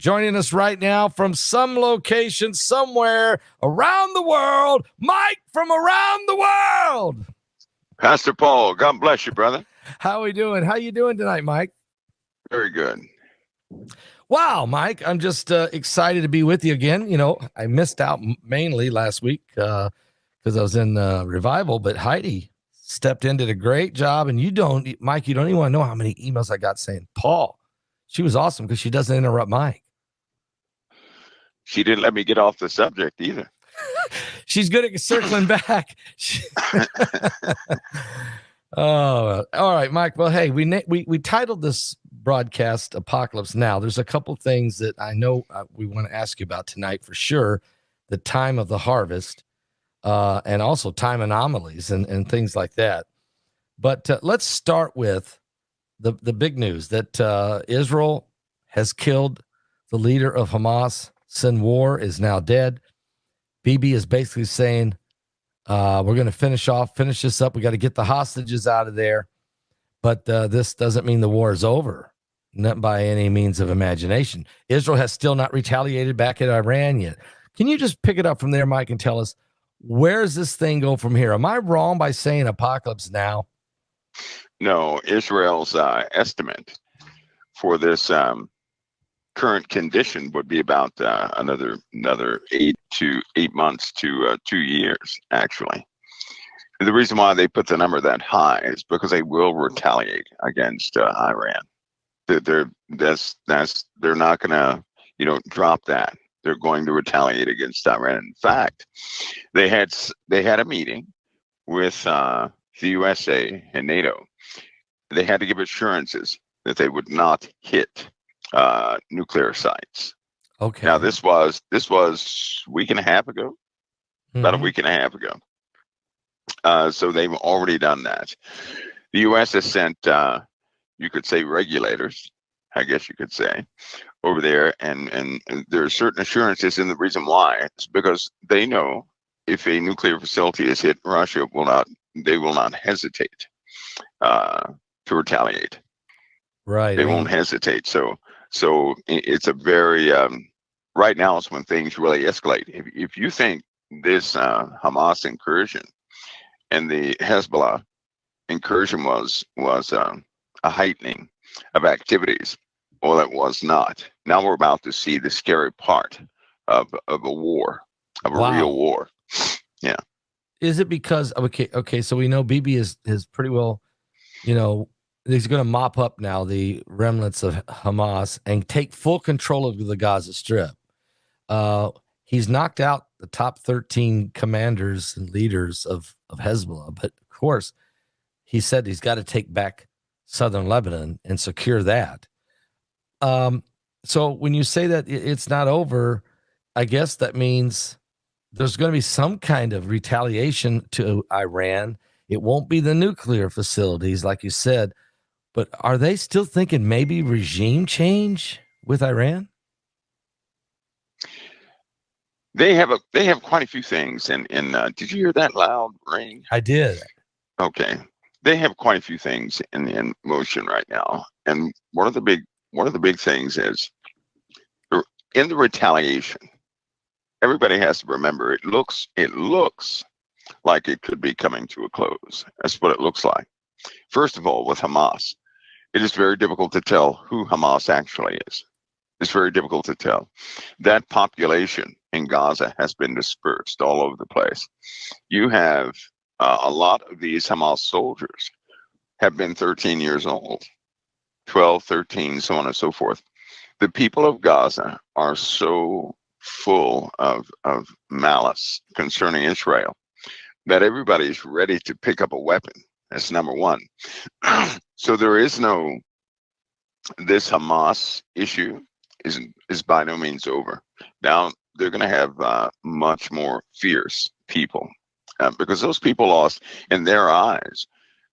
Joining us right now from some location somewhere around the world, Mike from around the world. Pastor Paul, God bless you, brother. How are we doing? How you doing tonight, Mike? Very good. Wow, Mike, I'm just excited to be with you again. You know, I missed out mainly last week because I was in revival, but Heidi stepped in, did a great job. And Mike, you don't even want to know how many emails I got saying, Paul, she was awesome because she doesn't interrupt Mike. She didn't let me get off the subject either. She's good at circling back. Oh, all right, Mike. Well, hey, we titled this broadcast Apocalypse Now. There's a couple things that I know we want to ask you about tonight for sure. The time of the harvest and also time anomalies and things like that. But let's start with the big news that Israel has killed the leader of Hamas. Sinwar is now dead. Bibi is basically saying, we're going to finish this up. We got to get the hostages out of there. But this doesn't mean the war is over, not by any means of imagination. Israel has still not retaliated back at Iran yet. Can you just pick it up from there, Mike, and tell us, where does this thing go from here? Am I wrong by saying apocalypse now? No, Israel's estimate for this current condition would be about another 8 months to 2 years, actually. And the reason why they put the number that high is because they will retaliate against Iran. They're not going to drop that. They're going to retaliate against Iran. In fact, they had a meeting with the USA and NATO. They had to give assurances that they would not hit nuclear sites. Okay. Now this was a week and a half ago, about a week and a half ago. So they've already done that. The U.S. has sent, you could say, regulators, I guess you could say, over there, and there are certain assurances, and the reason why is because they know if a nuclear facility is hit, Russia will not hesitate to retaliate. Right. They won't hesitate. So it's a very right now is when things really escalate. If you think this Hamas incursion and the Hezbollah incursion was a heightening of activities, well, it was not. Now we're about to see the scary part of a war, of a real war. Yeah. Is it because okay? So we know Bibi is pretty well, he's going to mop up now the remnants of Hamas and take full control of the Gaza Strip. He's knocked out the top 13 commanders and leaders of Hezbollah, but of course, he said he's got to take back southern Lebanon and secure that. So when you say that it's not over, I guess that means there's going to be some kind of retaliation to Iran. It won't be the nuclear facilities, like you said, but are they still thinking maybe regime change with Iran? They have quite a few things, and did you hear that loud ring? I did. Okay, they have quite a few things in motion right now, and one of the big things is in the retaliation. Everybody has to remember it looks like it could be coming to a close. That's what it looks like. First of all, with Hamas, it is very difficult to tell who Hamas actually is. It's very difficult to tell. That population in Gaza has been dispersed all over the place. You have a lot of these Hamas soldiers have been 13 years old, 12, 13, so on and so forth. The people of Gaza are so full of malice concerning Israel that everybody's ready to pick up a weapon. That's number one. So there is this Hamas issue is by no means over. Now they're going to have much more fierce people because those people lost in their eyes.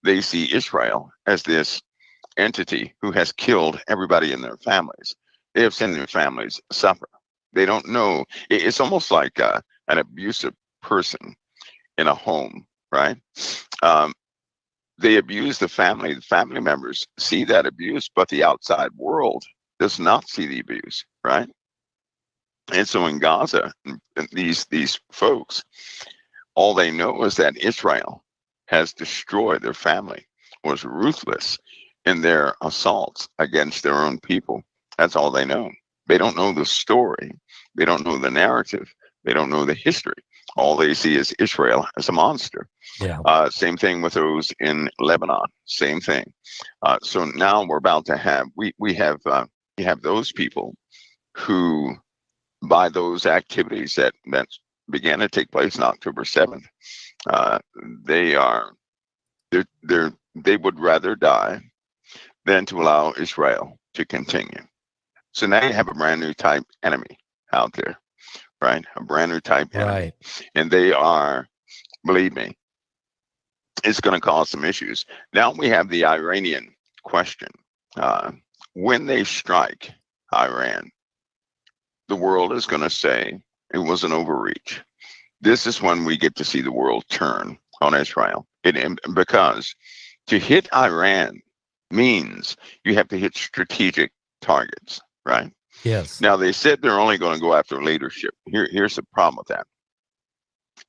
They see Israel as this entity who has killed everybody in their families. They have seen their families suffer. They don't know. It's almost like an abusive person in a home, right? They abuse the family. The family members see that abuse, but the outside world does not see the abuse, right? And so in Gaza, these folks, all they know is that Israel has destroyed their family, was ruthless in their assaults against their own people. That's all they know. They don't know the story. They don't know the narrative. They don't know the history. All they see is Israel as a monster. Yeah. Same thing with those in Lebanon. Same thing. So now we're about to have we have those people who, by those activities that began to take place on October 7th, they are they would rather die than to allow Israel to continue. So now you have a brand new type enemy out there, right? A brand new type enemy, Right. and they are, believe me, it's going to cause some issues. Now we have the Iranian question. When they strike Iran, the world is going to say it was an overreach. This is when we get to see the world turn on Israel. Because to hit Iran means you have to hit strategic targets, right? Yes. Now, they said they're only going to go after leadership. Here's the problem with that.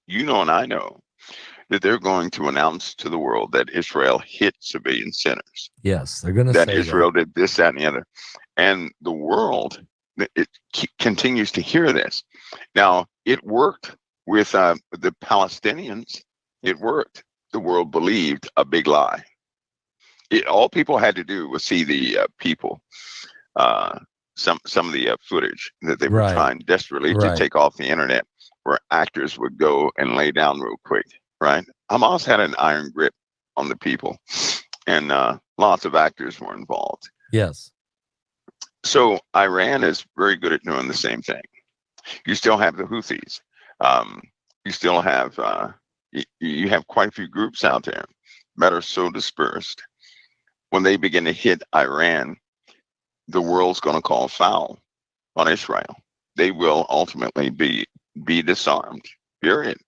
You know, and I know that they're going to announce to the world that Israel hit civilian centers, Yes. They're going to that say Israel did this, that, and the other. And the world, it continues to hear this. Now, it worked with the Palestinians. It worked. The world believed a big lie. All people had to do was see the people, some of the footage that they were Right. trying desperately to Right. take off the internet, where actors would go and lay down real quick, right? Hamas had an iron grip on the people, and lots of actors were involved. Yes. So Iran is very good at doing the same thing. You still have the Houthis. You still have you have quite a few groups out there that are so dispersed. When they begin to hit Iran, the world's going to call foul on Israel. They will ultimately be disarmed. Period.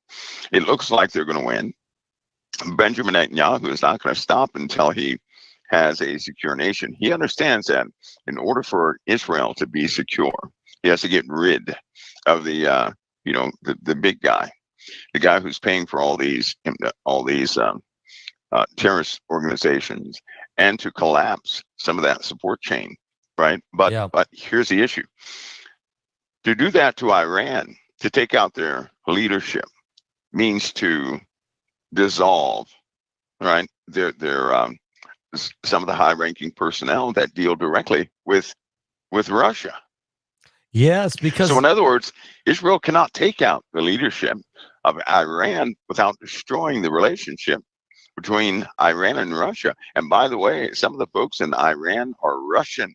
It looks like they're going to win. Benjamin Netanyahu is not going to stop until he has a secure nation. He understands that in order for Israel to be secure, he has to get rid of the big guy, the guy who's paying for all these terrorist organizations, and to collapse some of that support chain, right? But Yeah. but here's the issue: to do that to Iran, to take out their leadership, means to dissolve, right? Their some of the high-ranking personnel that deal directly with Russia. Yes. Because So in other words, Israel cannot take out the leadership of Iran without destroying the relationship between Iran and Russia. And by the way, some of the folks in Iran are Russian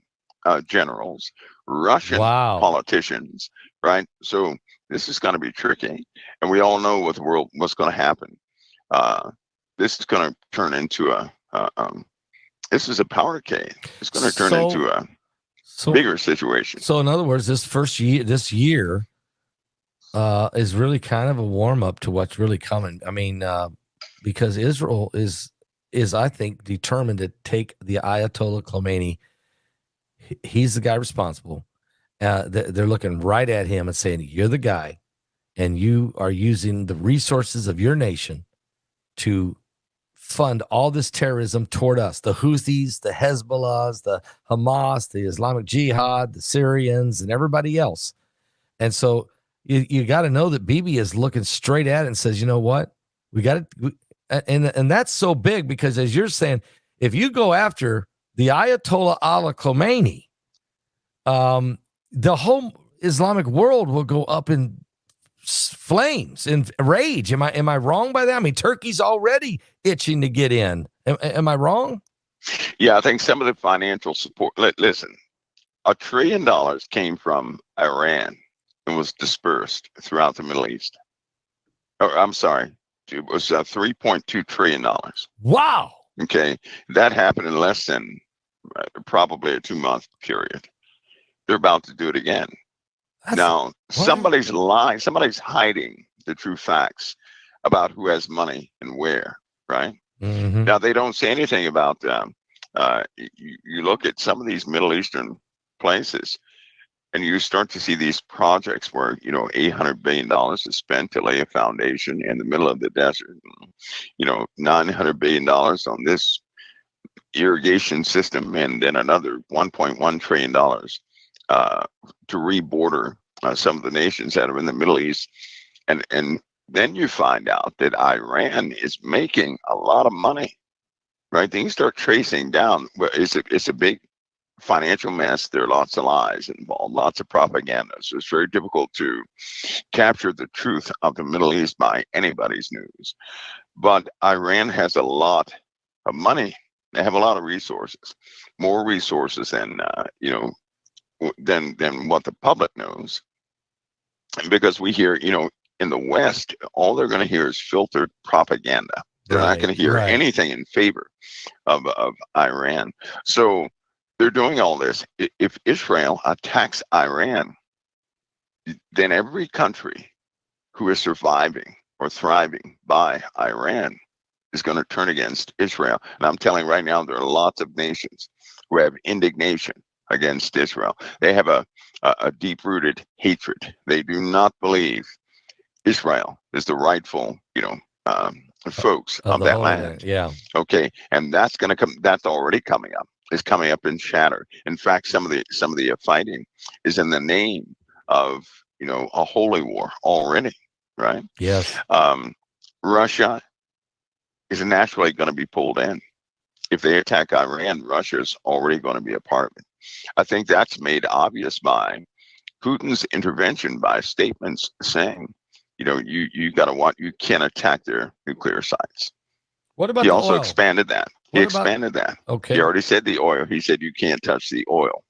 generals, Russian wow. politicians, right? So this is going to be tricky, and we all know what's going to happen. This is going to turn into this is a power cave. It's going to turn into a bigger situation. So in other words, this year is really kind of a warm up to what's really coming. I mean, because Israel is I think determined to take the Ayatollah Khomeini. He's the guy responsible. They're looking right at him and saying, "You're the guy, and you are using the resources of your nation to fund all this terrorism toward us, the Houthis, the Hezbollahs, the Hamas, the Islamic Jihad, the Syrians, and everybody else." And so you got to know that Bibi is looking straight at it and says, "You know what? We got to," and that's so big because, as you're saying, if you go after the Ayatollah Khomeini, the whole Islamic world will go up in flames and rage. Am I wrong by that? I mean, Turkey's already itching to get in. Am I wrong? Yeah, I think some of the financial support. Listen, $1 trillion came from Iran and was dispersed throughout the Middle East. I'm sorry, it was $3.2 trillion. Wow. Okay, that happened in less than probably a 2-month period. They're about to do it again. Now, somebody's lying. Somebody's hiding the true facts about who has money and where, right? Mm-hmm. Now, they don't say anything about you look at some of these Middle Eastern places. and you start to see these projects where, $800 billion is spent to lay a foundation in the middle of the desert, $900 billion on this irrigation system, and then another $1.1 trillion to reborder some of the nations that are in the Middle East. And then you find out that Iran is making a lot of money, right? Then you start tracing down. Well, it's a big financial mess. There are lots of lies involved, lots of propaganda. So it's very difficult to capture the truth of the Middle East by anybody's news. But Iran has a lot of money. They have a lot of resources, more resources than than what the public knows. Because we hear, in the West, all they're going to hear is filtered propaganda. They're not going to hear anything in favor of Iran. So they're doing all this. If Israel attacks Iran, then every country who is surviving or thriving by Iran is going to turn against Israel. And I'm telling you right now, there are lots of nations who have indignation against Israel. They have a deep-rooted hatred. They do not believe Israel is the rightful, folks of that land. Yeah. Okay, and that's going to come. That's already coming up. It's coming up in chatter. In fact, some of the fighting is in the name of a holy war already. Right. Yes. Russia is naturally going to be pulled in. If they attack Iran, Russia's already going to be a part of it. I think that's made obvious by Putin's intervention by statements saying, you got to watch. You can't attack their nuclear sites. What about he the also oil? expanded that. Okay. He already said the oil. He said you can't touch the oil.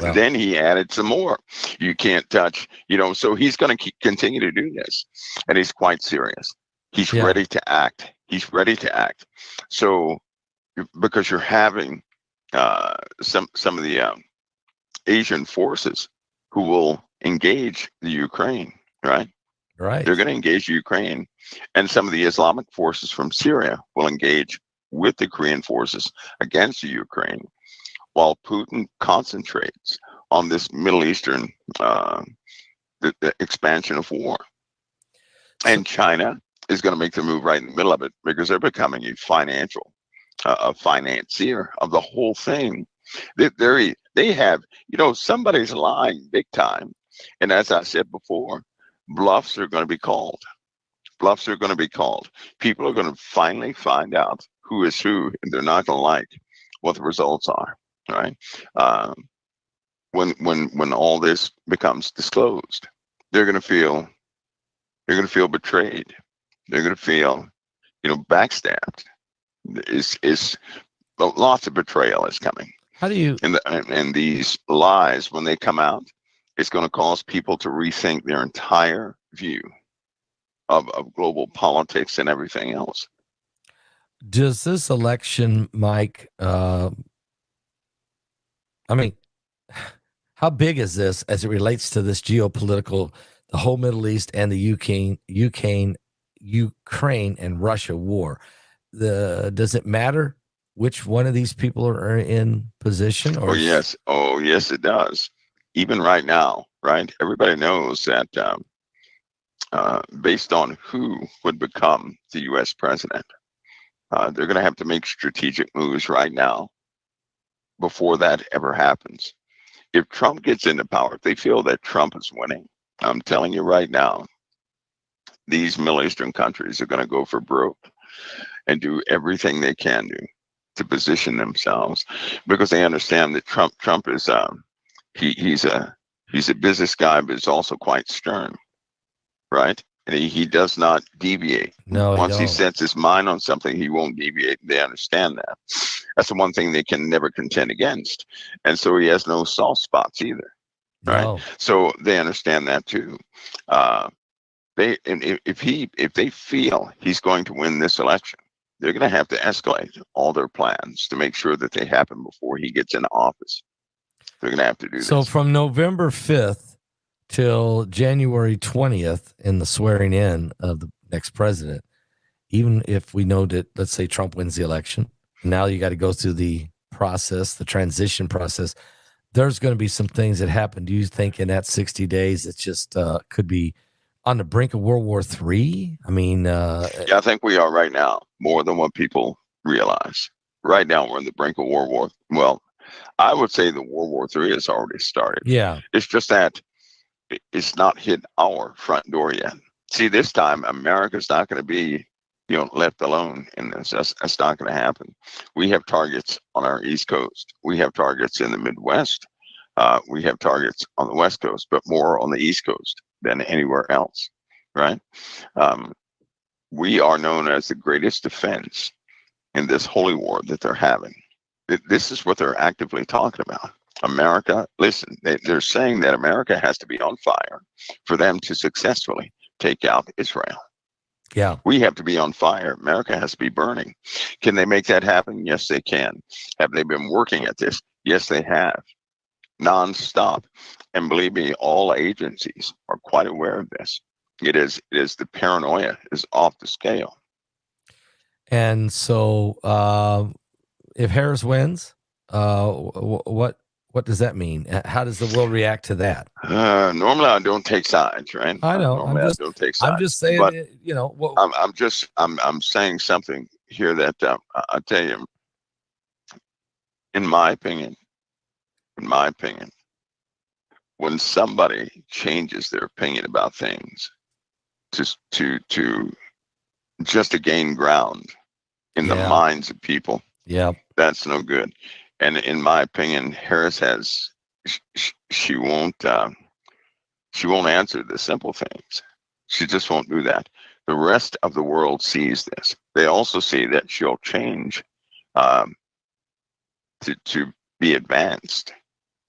Wow. Then he added some more. You can't touch. So he's going to continue to do this, and he's quite serious. He's ready to act. He's ready to act. So because you're having some of the Asian forces who will engage the Ukraine, right? Right. They're going to engage Ukraine, and some of the Islamic forces from Syria will engage with the Korean forces against the Ukraine, while Putin concentrates on this Middle Eastern the expansion of war. And China is going to make the move right in the middle of it because they're becoming a financier of the whole thing. They have, somebody's lying big time. And as I said before, bluffs are going to be called. People are going to finally find out who is who, and they're not going to like what the results are, right? When all this becomes disclosed, they're going to feel betrayed. They're going to feel, backstabbed. Is lots of betrayal is coming. How do you? And these lies, when they come out, it's going to cause people to rethink their entire view of global politics and everything else. Does this election, Mike? I mean, how big is this as it relates to this geopolitical, the whole Middle East and the Ukraine and Russia war? Does it matter which one of these people are in position? Or yes, it does. Even right now, right? Everybody knows that based on who would become the U.S. president, they're going to have to make strategic moves right now before that ever happens. If Trump gets into power, if they feel that Trump is winning, I'm telling you right now, these Middle Eastern countries are going to go for broke and do everything they can do to position themselves, because they understand that Trump is he's a business guy, but he's also quite stern, right? And he does not deviate. No, once he sets his mind on something, he won't deviate. They understand that. That's the one thing they can never contend against. And so he has no soft spots either, right? No. So they understand that too. If they feel he's going to win this election, they're going to have to escalate all their plans to make sure that they happen before he gets into office. They're going to have to do this. So from November 5th till January 20th in the swearing in of the next president, even if we know that, let's say Trump wins the election, now you got to go through the process, the transition process. there's going to be some things that happen. Do you think in that 60 days, it's just could be on the brink of World War III? I mean, Yeah, I think we are right now, more than what people realize. Right now, we're in the brink of World War. Well, I would say the World War III has already started. yeah, It's just that it's not hit our front door yet. See, this time America's not going to be, left alone in this. That's not going to happen. We have targets on our East Coast. We have targets in the Midwest. We have targets on the West Coast, but more on the East Coast than anywhere else, right? We are known as the greatest defense in this holy war that they're having. This is what they're actively talking about. America, listen, they're saying that America has to be on fire for them to successfully take out Israel. yeah. We have to be on fire. America has to be burning. Can they make that happen? Yes, they can. Have they been working at this? Yes, they have. Nonstop. And believe me, all agencies are quite aware of this. It is the paranoia is off the scale. And so, if Harris wins, what does that mean? How does the world react to that? Normally, I don't take sides, right? I know. Normally, I don't take sides. I'm just saying. But I'm saying something here that I tell you, in my opinion, when somebody changes their opinion about things just to gain ground in the minds of people, that's no good. And in my opinion, Harris has she won't answer the simple things. She just won't do that. The rest of the world sees this. They also see that she'll change to be advanced.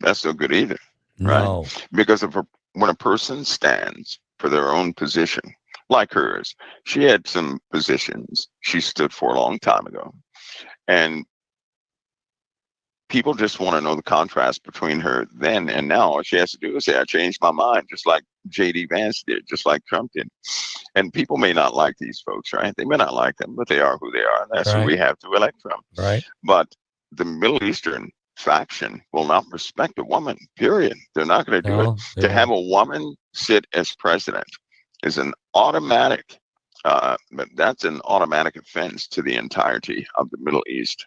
That's no good either, No. right? Because when a person stands for their own position, like hers, she had some positions she stood for a long time ago, and people just want to know the contrast between her then and now. All she has to do is say, I changed my mind, just like J.D. Vance did, just like Trump did. And people may not like these folks, right? They may not like them, but they are who they are. That's who we have to elect from. Right. But the Middle Eastern faction will not respect a woman, period. They're not going to do it. To have a woman sit as president is an automatic, but that's an automatic offense to the entirety of the Middle East.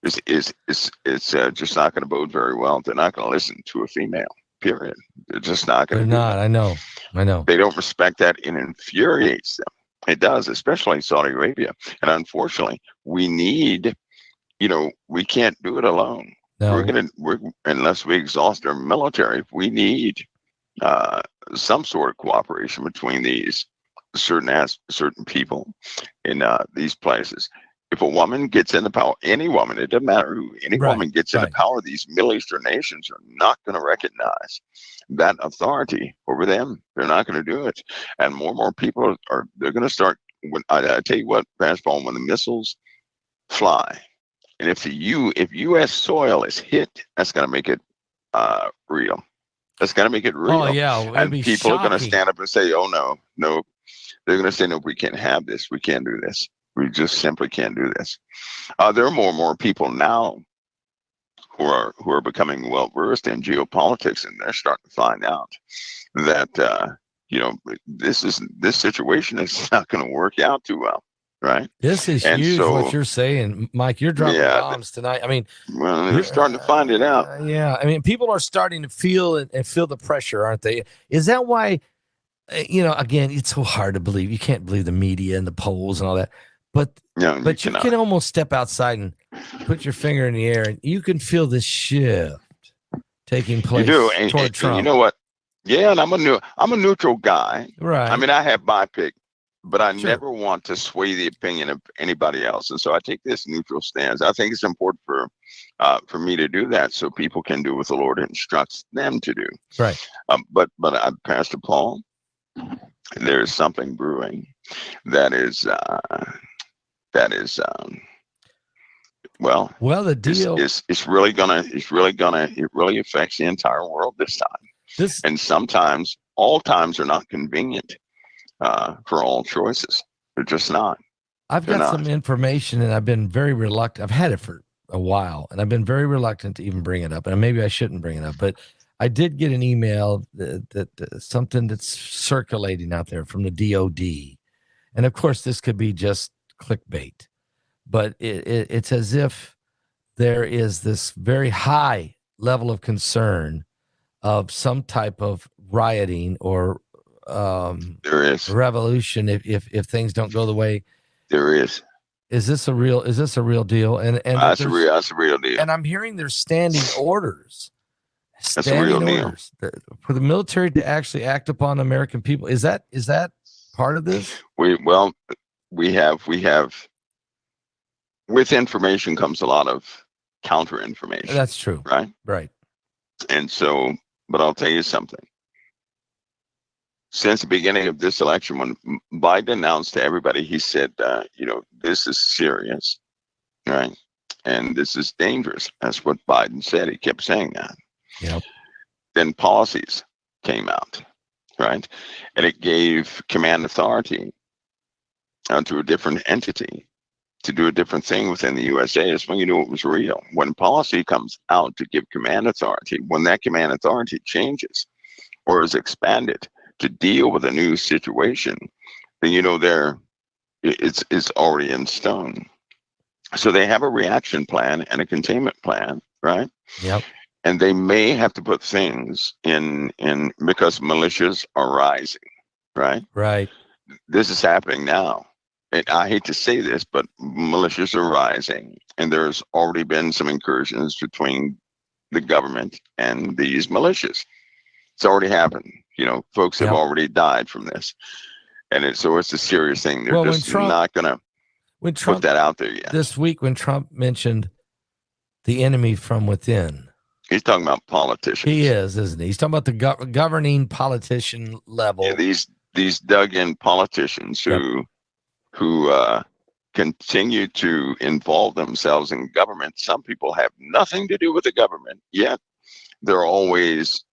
It's just not going to bode very well. They're not going to listen to a female, period. They're just not going to. They're not. I know. They don't respect that. It infuriates them. It does, especially in Saudi Arabia. And unfortunately, we need, we can't do it alone. No. Unless we exhaust our military, we need some sort of cooperation between these certain people in these places. If a woman gets into power, any woman, it doesn't matter who, any woman gets into power, these Middle Eastern nations are not going to recognize that authority over them. They're not going to do it. And more people they're going to start, I tell you what, Pastor, when the missiles fly, and if U.S. soil is hit, that's going to make it real. That's going to make it real. Oh, yeah. And people are going to stand up and say, oh, no. They're going to say, no, we can't have this. We can't do this. We just simply can't do this. There are more and more people now who are becoming well versed in geopolitics, and they're starting to find out that this situation is not going to work out too well, right? This is huge. What you're saying, Mike. You're dropping bombs tonight. I mean, they're starting to find it out. I mean, people are starting to feel and feel the pressure, aren't they? Is that why? Again, it's so hard to believe. You can't believe the media and the polls and all that. But you can almost step outside and put your finger in the air, and you can feel this shift taking place toward Trump. You know what? Yeah, and I'm a neutral guy. Right. I mean, I have my pick, but I never want to sway the opinion of anybody else, and so I take this neutral stance. I think it's important for me to do that, so people can do what the Lord instructs them to do. Right. But Pastor Paul, there's something brewing that is the deal it really affects the entire world this time. And sometimes all times are not convenient for all choices. They're just not. I've got some information, and I've been very reluctant. I've had it for a while, and I've been very reluctant to even bring it up, and maybe I shouldn't bring it up, but I did get an email that something that's circulating out there from the DOD, and of course this could be just clickbait, but it's as if there is this very high level of concern of some type of rioting or There is. revolution if things don't go the way. There is. Is this a real deal? And That's a real deal. And I'm hearing there's standing orders. That's a real deal. For the military to actually act upon American people. Is that part of this? We have with information comes a lot of counter information. That's true. Right. And so, but I'll tell you something. Since the beginning of this election, when Biden announced to everybody, he said, this is serious, right? And this is dangerous. That's what Biden said. He kept saying that. Yep. Then policies came out, right? And it gave command authority to a different entity to do a different thing within the USA. Is when you knew it was real. When policy comes out to give command authority, when that command authority changes or is expanded to deal with a new situation, then it's already in stone. So they have a reaction plan and a containment plan, right? Yep. And they may have to put things in because militias are rising, right? Right. This is happening now. And I hate to say this, but militias are rising, and there's already been some incursions between the government and these militias. It's already happened. Folks have already died from this, and so it's a serious thing. They're just not gonna put that out there yet. This week, when Trump mentioned the enemy from within, he's talking about politicians. He is, isn't he? He's talking about the governing politician level. Yeah, these dug-in politicians who continue to involve themselves in government. Some people have nothing to do with the government, yet they always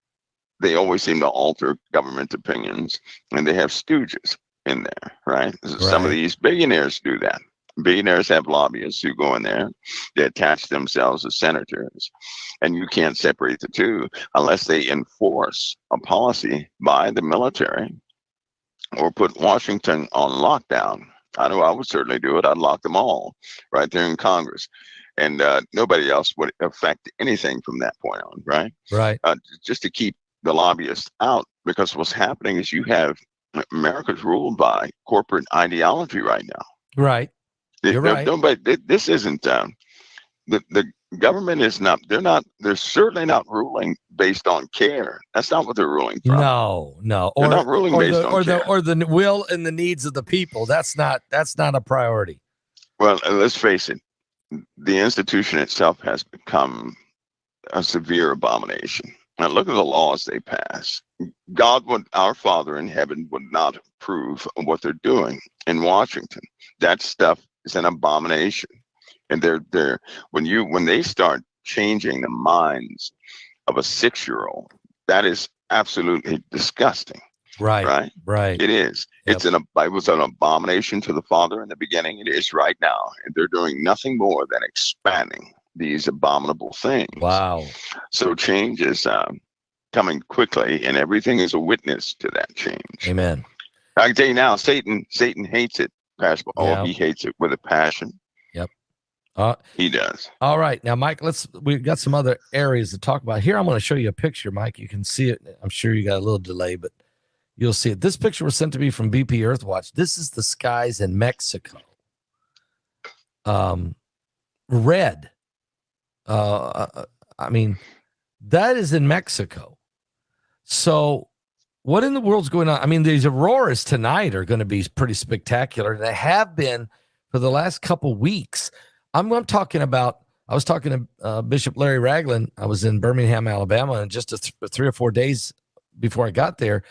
seem to alter government opinions, and they have stooges in there, right? Some of these billionaires do that. Billionaires have lobbyists who go in there, they attach themselves as senators, and you can't separate the two unless they enforce a policy by the military or put Washington on lockdown. I know I would certainly do it. I'd lock them all right there in Congress, and nobody else would affect anything from that point on, right? Right. Just to keep the lobbyists out, because what's happening is you have America's ruled by corporate ideology right now. Right. You're right. Nobody, this isn't the government is not. They're certainly not ruling based on care. That's not what they're ruling from. No. They're not ruling based on care. Or the will and the needs of the people. That's not a priority. Well, let's face it. The institution itself has become a severe abomination. Now look at the laws they pass. Our Father in heaven would not approve of what they're doing in Washington. That stuff is an abomination. And when they start changing the minds of a 6-year-old, that is absolutely disgusting. Right. It is. Yep. It was an abomination to the Father in the beginning. It is right now. And they're doing nothing more than expanding these abominable things. Wow. So change is coming quickly, and everything is a witness to that change. Amen. I can tell you now, Satan hates it. He hates it with a passion. Yep. He does. All right. Now, Mike, we've got some other areas to talk about. Here, I'm going to show you a picture, Mike. You can see it. I'm sure you got a little delay, but you'll see it. This picture was sent to me from BP Earthwatch. This is the skies in Mexico. Red. I mean, that is in Mexico. So what in the world's going on? I mean, these auroras tonight are going to be pretty spectacular. They have been for the last couple weeks. I'm talking about, I was talking to Bishop Larry Ragland. I was in Birmingham, Alabama, and just 3 or 4 days before I got there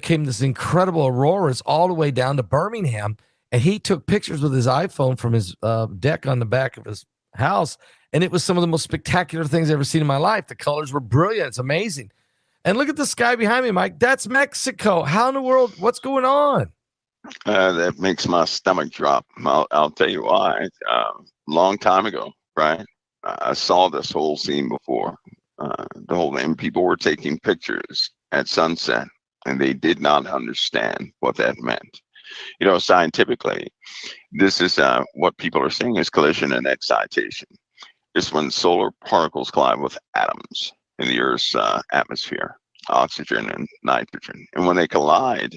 came this incredible auroras all the way down to Birmingham. And he took pictures with his iPhone from his deck on the back of his house. And it was some of the most spectacular things I've ever seen in my life. The colors were brilliant. It's amazing. And look at the sky behind me, Mike. That's Mexico. How in the world? What's going on? That makes my stomach drop. I'll tell you why. Long time ago, right? I saw this whole scene before. The whole thing. People were taking pictures at sunset, and they did not understand what that meant. You know, scientifically, this is what people are seeing is collision and excitation. It's when solar particles collide with atoms in the Earth's atmosphere, oxygen and nitrogen, and when they collide,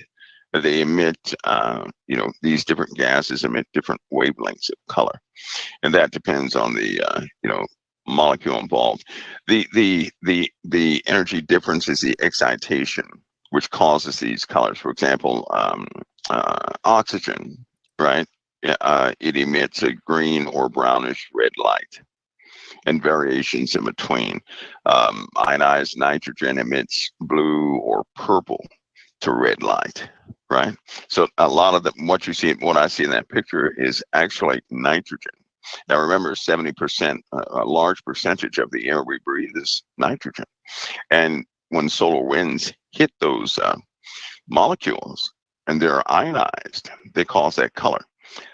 they emit, these different gases emit different wavelengths of color, and that depends on the, molecule involved. The energy difference is the excitation, which causes these colors. For example, oxygen, right? It emits a green or brownish red light, and variations in between. Ionized nitrogen emits blue or purple to red light, right? So a lot of what I see in that picture is actually nitrogen. Now remember, 70%, a large percentage of the air we breathe is nitrogen. And when solar winds hit those molecules and they're ionized, they cause that color.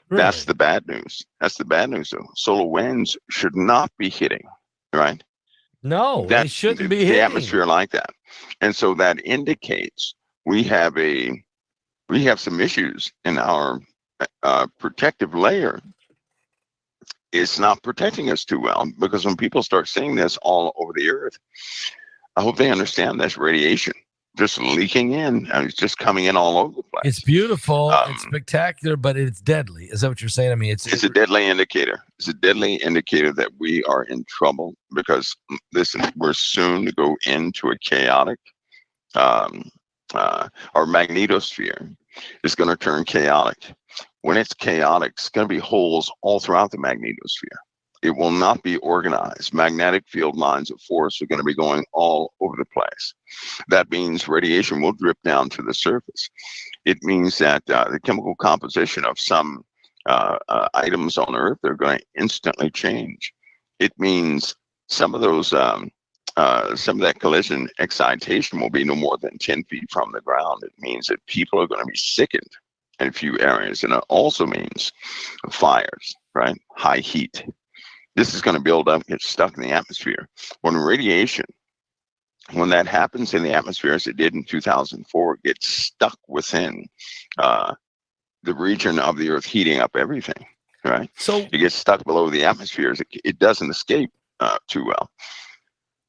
Really? That's the bad news. That's the bad news, though. Solar winds should not be hitting, right? No, they shouldn't be hitting the atmosphere like that. And so that indicates we have some issues in our protective layer. It's not protecting us too well, because when people start seeing this all over the earth, I hope they understand that's radiation just leaking in, and it's just coming in all over the place. It's beautiful, it's spectacular, but it's deadly. Is that what you're saying? I mean, it's a deadly indicator. It's a deadly indicator that we are in trouble, because listen, we're soon to go into a chaotic, our magnetosphere is going to turn chaotic. When it's chaotic, it's going to be holes all throughout the magnetosphere. It will not be organized. Magnetic field lines of force are going to be going all over the place. That means radiation will drip down to the surface. It means that the chemical composition of some items on Earth are going to instantly change. It means some of that collision excitation will be no more than 10 feet from the ground. It means that people are going to be sickened in a few areas. And it also means fires, right? High heat. This is going to build up, get stuck in the atmosphere. When that happens in the atmosphere, as it did in 2004, it gets stuck within the region of the Earth, heating up everything, right? So it gets stuck below the atmosphere. It doesn't escape too well.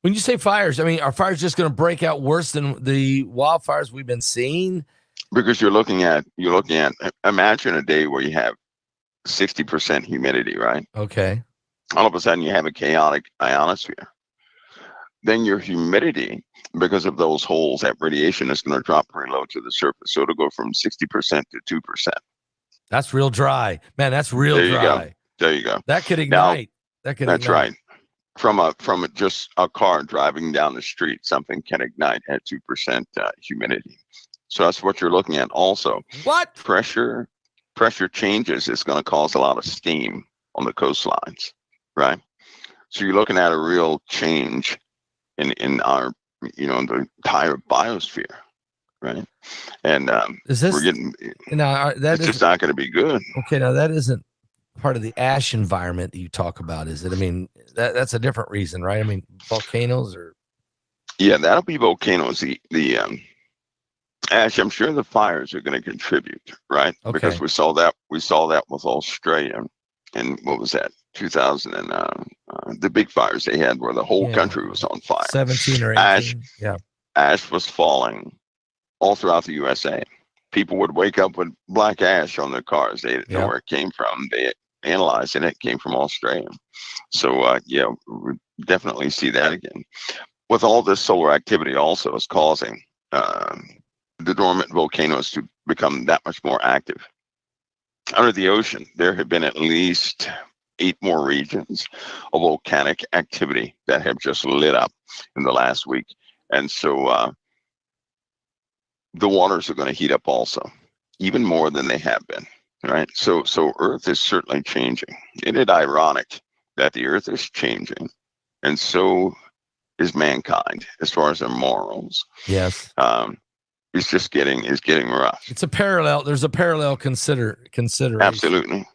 When you say fires, I mean, are fires just going to break out worse than the wildfires we've been seeing? Because you're looking at, imagine a day where you have 60% humidity, right? Okay. All of a sudden you have a chaotic ionosphere. Then your humidity, because of those holes, that radiation is going to drop pretty low to the surface. So it'll go from 60% to 2%. That's real dry. Man, that's real dry. There you go. That could ignite. That's right. From just a car driving down the street, something can ignite at 2% humidity. So that's what you're looking at also. What? Pressure changes is going to cause a lot of steam on the coastlines, right? So you're looking at a real change in our, the entire biosphere, right? And we're getting, it's just not going to be good. Okay, now that isn't part of the ash environment that you talk about, is it? I mean, that's a different reason, right? I mean, volcanoes or... Yeah, that'll be volcanoes. The ash, I'm sure the fires are going to contribute, right? Okay. Because we saw that with Australia, and what was that? 2000 and the big fires they had where the whole country was on fire. 17 or 18. Ash was falling all throughout the USA. People would wake up with black ash on their cars. They didn't know where it came from. They analyzed it. It came from Australia. So we definitely see that again. With all this solar activity also is causing the dormant volcanoes to become that much more active. Under the ocean, there have been at least 8 more regions of volcanic activity that have just lit up in the last week. And so the waters are going to heat up also, even more than they have been, right? So Earth is certainly changing. Isn't it ironic that the Earth is changing, and so is mankind as far as their morals? Yes. It's just getting rough. It's a parallel. There's a parallel consideration. Absolutely.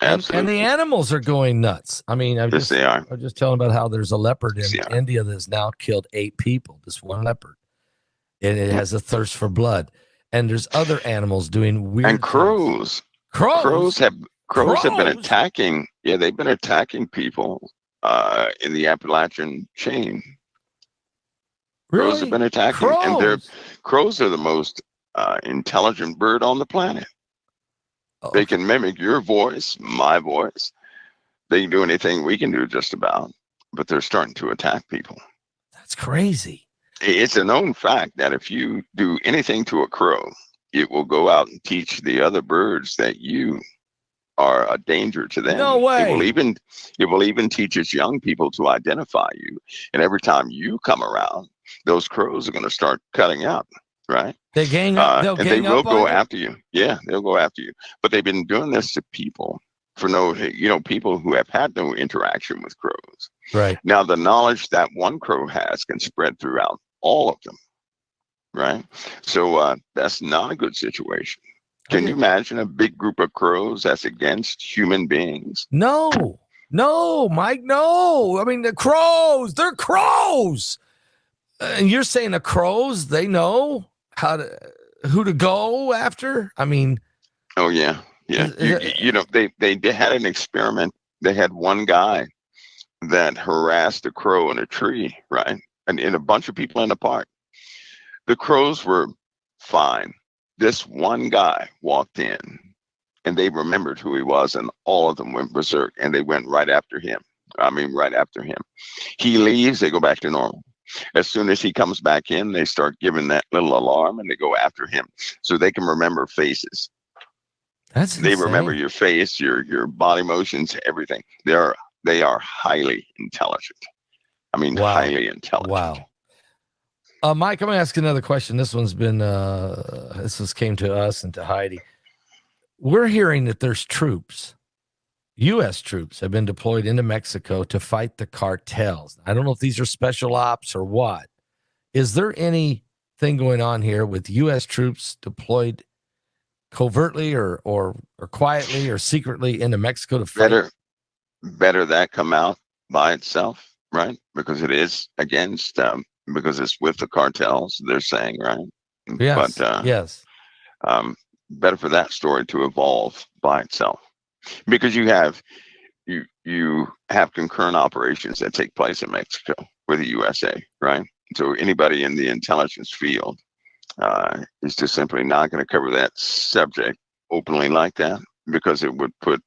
And Absolutely. the animals are going nuts. I mean, Yes, they are. I was just telling about how there's a leopard in Yes, they are. India that's now killed 8 people. This one leopard, and it has a thirst for blood. And there's other animals doing weird And crows. things. Crows, Crows have been crows. attacking. Yeah, they've been attacking people in the Appalachian chain. Crows have Really? been attacking, and Crows. crows are the most intelligent bird on the planet. Oh, They can mimic your voice, my voice. They can do anything we can do just about, but they're starting to attack people. that's crazy. It's a known fact that if you do anything to a crow, it will go out and teach the other birds that you are a danger to them. No way. It will even teach its young people to identify you. And every time you come around, those crows are going to start cutting up, right? They gang up. They'll and gang they will up go on you? after you. Yeah, they'll go after you. But they've been doing this to people for people who have had no interaction with crows. Right. Now, the knowledge that one crow has can spread throughout all of them, right? So that's not a good situation. Can you imagine a big group of crows that's against human beings? No, Mike, no. I mean, the crows, they're crows. And you're saying the crows, they know who to go after? I mean, oh yeah. They had an experiment. They had one guy that harassed a crow in a tree, right? And a bunch of people in the park. The crows were fine. This one guy walked in and they remembered who he was, and all of them went berserk and they went right after him. Right after him. He leaves, they go back to normal. As soon as he comes back in, they start giving that little alarm and they go after him so they can remember faces. They remember your face, your body motions, everything. They are highly intelligent. Wow. Highly intelligent. Wow. Mike, I'm gonna ask another question. This one's been came to us and to Heidi. We're hearing that there's troops, U.S. troops have been deployed into Mexico to fight the cartels. I don't know if these are special ops or what. Is there anything going on here with U.S. troops deployed covertly or quietly or secretly into Mexico to fight? Better that come out by itself, right? Because it is against, because it's with the cartels, they're saying, right? Yes. But, yes. Better for that story to evolve by itself, because you have concurrent operations that take place in Mexico with the USA, right? So anybody in the intelligence field is just simply not going to cover that subject openly like that, because it would put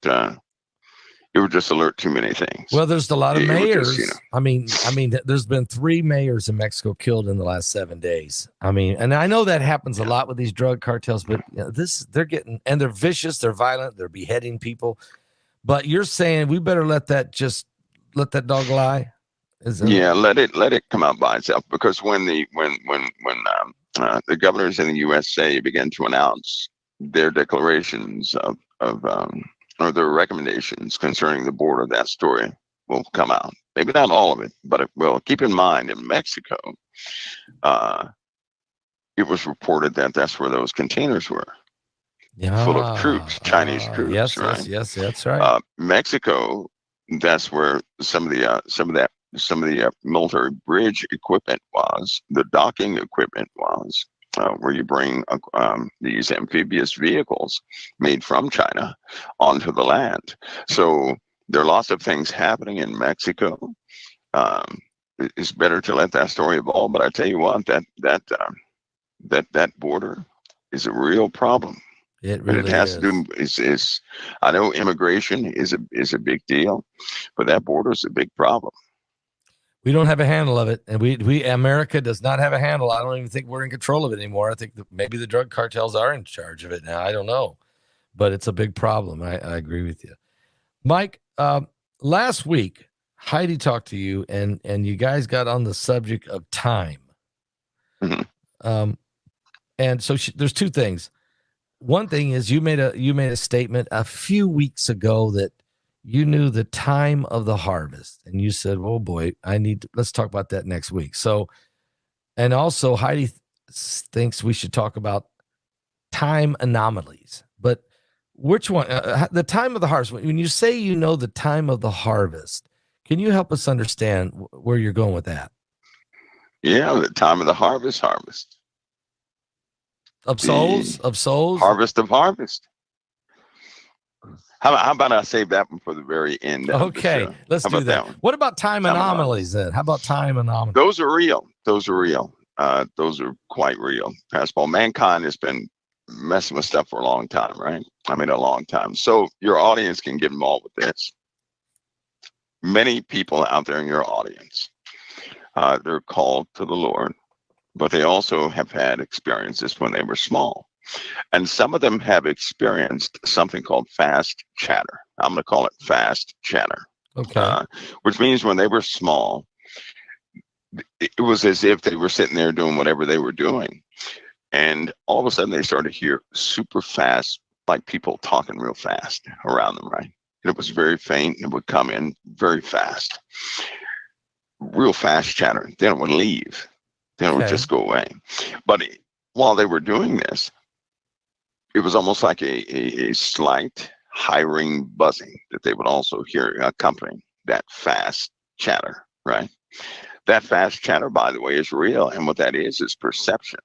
it would just alert too many things. Well, there's a lot of mayors. There's been 3 mayors in Mexico killed in the last 7 days. And I know that happens a lot with these drug cartels, but they're vicious, they're violent, they're beheading people. But you're saying we better let that dog lie? Let it come out by itself, because when the governors in the USA began to announce their declarations or their recommendations concerning the border, that story will come out. Maybe not all of it, but it will. Keep in mind, in Mexico, it was reported that that's where those containers were, full of troops, Chinese troops. Yes, that's right. Mexico, that's where some of the military bridge equipment was, the docking equipment was. Where you bring these amphibious vehicles made from China onto the land. So there are lots of things happening in Mexico. It's better to let that story evolve. But I tell you what, that border is a real problem. It really and it has is. to do I know immigration is a big deal, but that border is a big problem. We don't have a handle of it, and we America does not have a handle. I don't even think we're in control of it anymore. I think maybe the drug cartels are in charge of it now. I don't know, but it's a big problem. I agree with you, Mike. Last week, Heidi talked to you, and you guys got on the subject of time. Mm-hmm. And so there's 2 things. One thing is you made a statement a few weeks ago that you knew the time of the harvest, and you said, "Oh boy, let's talk about that next week." So, and also Heidi thinks we should talk about time anomalies. But Which one? The time of the harvest. When you say you know the time of the harvest, can you help us understand where you're going with that? Yeah, the time of the harvest Of the souls, of souls. harvest of harvest. How about I save that one for the very end of the Okay, show? let's How do about that. one? What about time Time of the anomalies then? How about time anomalies? Those are real. Those are real. Those are quite real. Pastor Paul, mankind has been messing with stuff for a long time, right? I mean, a long time. So your audience can get involved with this. Many people out there in your audience, they're called to the Lord, but they also have had experiences when they were small. And some of them have experienced something called fast chatter. I'm going to call it fast chatter, Okay. which means when they were small, it was as if they were sitting there doing whatever they were doing. And all of a sudden they started to hear super fast, like people talking real fast around them, right? And it was very faint and it would come in very fast, real fast chatter. Then it would leave. Then it would just go away. But while they were doing this, it was almost like a slight high ring buzzing that they would also hear accompanying that fast chatter, right? That fast chatter, by the way, is real. And what that is perception.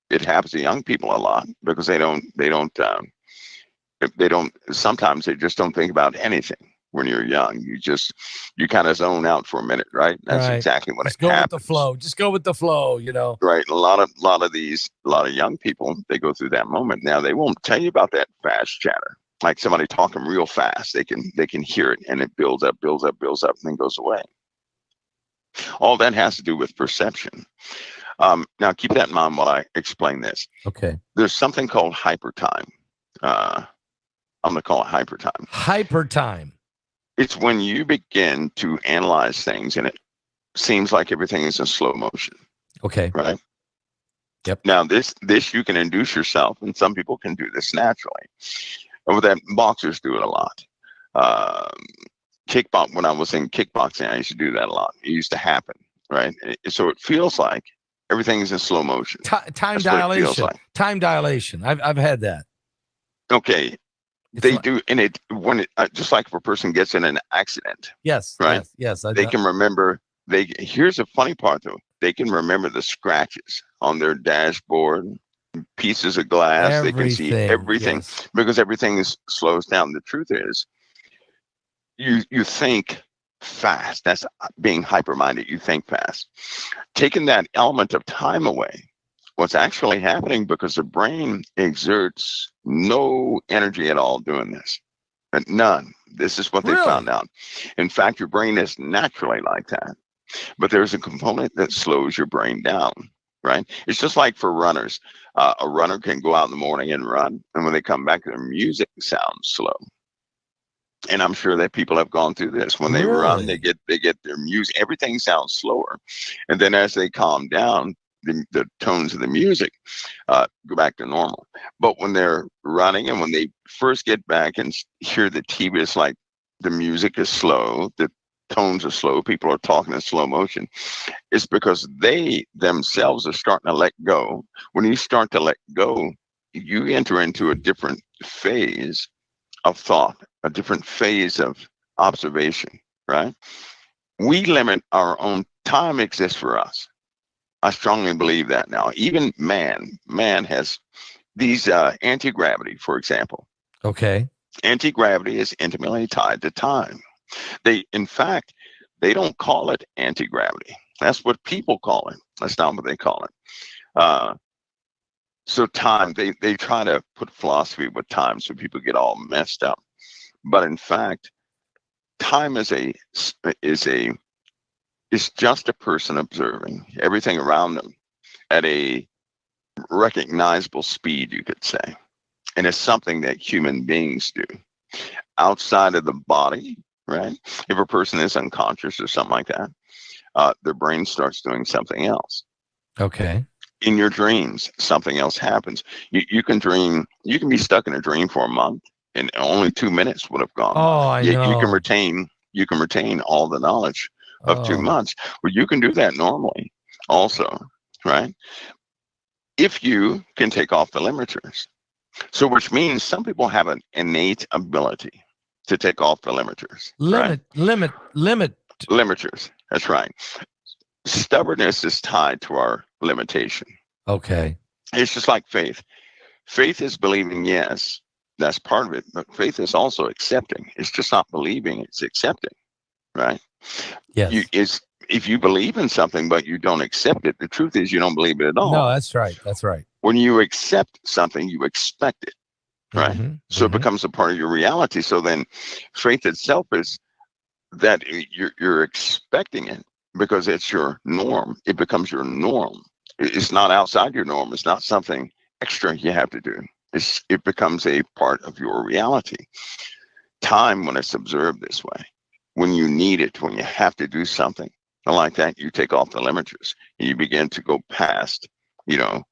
It happens to young people a lot because sometimes they just don't think about anything when you're young. You kind of zone out for a minute, right? That's right. exactly what Just it happens. With the flow. Just go with the flow, you know. Right. A lot of young people, they go through that moment. Now they won't tell you about that fast chatter. Like somebody talking real fast, they can hear it and it builds up, and then goes away. All that has to do with perception. Now keep that in mind while I explain this. Okay. There's something called hyper time. I'm going to call it hyper time. Hyper time. It's when you begin to analyze things and it seems like everything is in slow motion. Okay. Right. Yep. Now this you can induce yourself, and some people can do this naturally. And with that, boxers do it a lot. When I was in kickboxing, I used to do that a lot. It used to happen, right? So it feels like everything is in slow motion. Time dilation. Like. Time dilation. I've had that. Okay. They do, and just like if a person gets in an accident. Yes. Right. Yes. They can remember. Here's the funny part though. They can remember the scratches on their dashboard, pieces of glass. Everything, they can see everything because everything slows down. The truth is, you think fast. That's being hyper-minded. You think fast. Taking that element of time away, what's actually happening, because the brain exerts no energy at all doing this. None. This is what they found out. In fact, your brain is naturally like that. But there's a component that slows your brain down, right? It's just like for runners. A runner can go out in the morning and run, and when they come back, their music sounds slow. And I'm sure that people have gone through this. When they run, they get their music. Everything sounds slower, and then as they calm down, the tones of the music go back to normal. But when they're running and when they first get back and hear the TV, it's like the music is slow, the tones are slow, people are talking in slow motion. It's because they themselves are starting to let go. When you start to let go, you enter into a different phase of thought, a different phase of observation, right? We limit our own time. Exists for us. I strongly believe that now. Even man has these anti-gravity, for example. Okay. Anti-gravity is intimately tied to time. In fact, they don't call it anti-gravity. That's what people call it. That's not what they call it. So time, they try to put philosophy with time so people get all messed up. But in fact, time is just a person observing everything around them at a recognizable speed, you could say. And it's something that human beings do. Outside of the body, right? If a person is unconscious or something like that, their brain starts doing something else. Okay. In your dreams, something else happens. You can dream, you can be stuck in a dream for a month, and only 2 minutes would have gone. Oh, I know. You can retain all the knowledge of 2 months. Well, you can do that normally also, right? If you can take off the limiters. So which means some people have an innate ability to take off the limiters. Right? Limit. Limiters. That's right. Stubbornness is tied to our limitation. Okay. It's just like faith. Faith is believing, yes, that's part of it, but faith is also accepting. It's just not believing, it's accepting, right? Yes. If you believe in something but you don't accept it, the truth is you don't believe it at all. No, that's right. That's right. When you accept something, you expect it, right? So it Mhm. becomes a part of your reality. So then faith itself is that you're expecting it because it's your norm. It becomes your norm. It's not outside your norm. It's not something extra you have to do. It becomes a part of your reality. Time, when it's observed this way, when you need it, when you have to do something like that, you take off the limiters and you begin to go past, you know,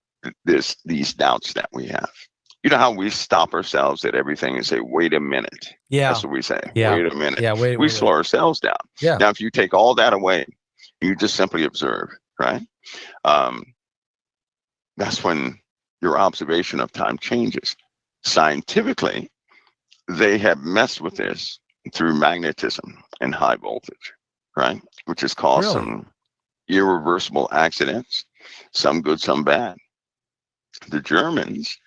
these doubts that we have. You know how we stop ourselves at everything and say, wait a minute. Yeah. That's what we say. Yeah. Wait a minute. Yeah. We slow ourselves down. Yeah. Now, if you take all that away, you just simply observe, right? That's when your observation of time changes. Scientifically, they have messed with this through magnetism and high voltage, right? Which has caused some irreversible accidents, some good, some bad. The Germans,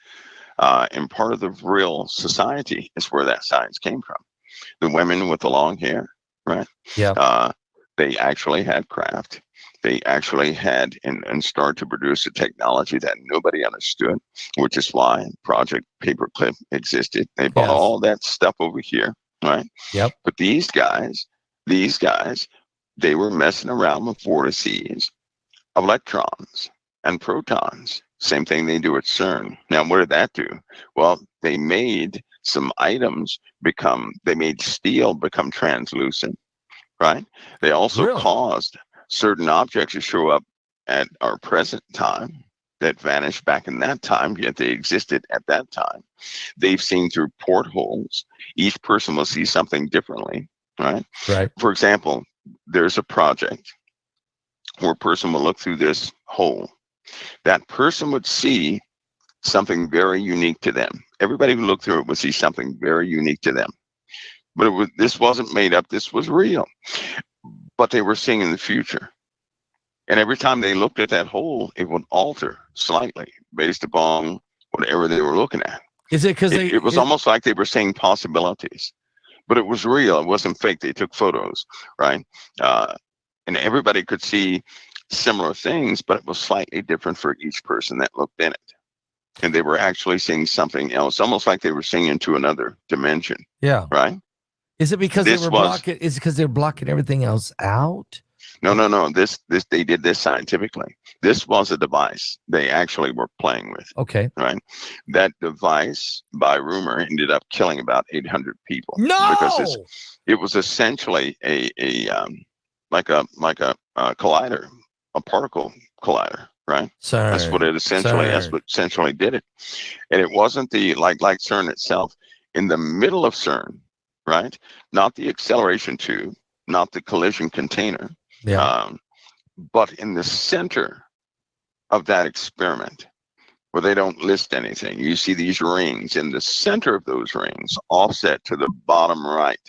and part of the real society is where that science came from. The women with the long hair, right? Yeah. They actually had craft. They actually had and started to produce a technology that nobody understood, which is why Project Paperclip existed. They brought all that stuff over here, right? Yep. But these guys, they were messing around with vortices, electrons, and protons. Same thing they do at CERN. Now, what did that do? Well, they made some items they made steel become translucent, right? They also caused certain objects to show up at our present time that vanished back in that time, yet they existed at that time. They've seen through portholes. Each person will see something differently, right? Right. For example, there's a project where a person will look through this hole. That person would see something very unique to them. Everybody who looked through it would see something very unique to them. But this wasn't made up, this was real. But they were seeing in the future. And every time they looked at that hole, it would alter slightly based upon whatever they were looking at. Is it because it was almost like they were seeing possibilities, but it was real. It wasn't fake. They took photos, right? And everybody could see similar things, but it was slightly different for each person that looked in it. And they were actually seeing something else, almost like they were seeing into another dimension. Yeah. Right. Is it because they were blocking? Is it because they're blocking everything else out? No. This they did this scientifically. This was a device they actually were playing with. Okay. Right. That device, by rumor, ended up killing about 800 people. No. Because it was essentially a collider, a particle collider. Right. CERN. That's what it essentially. CERN. That's what essentially did it. And it wasn't the like CERN itself. In the middle of CERN, right? Not the acceleration tube, not the collision container. Yeah. But in the center of that experiment, where they don't list anything, you see these rings. In the center of those rings, offset to the bottom right.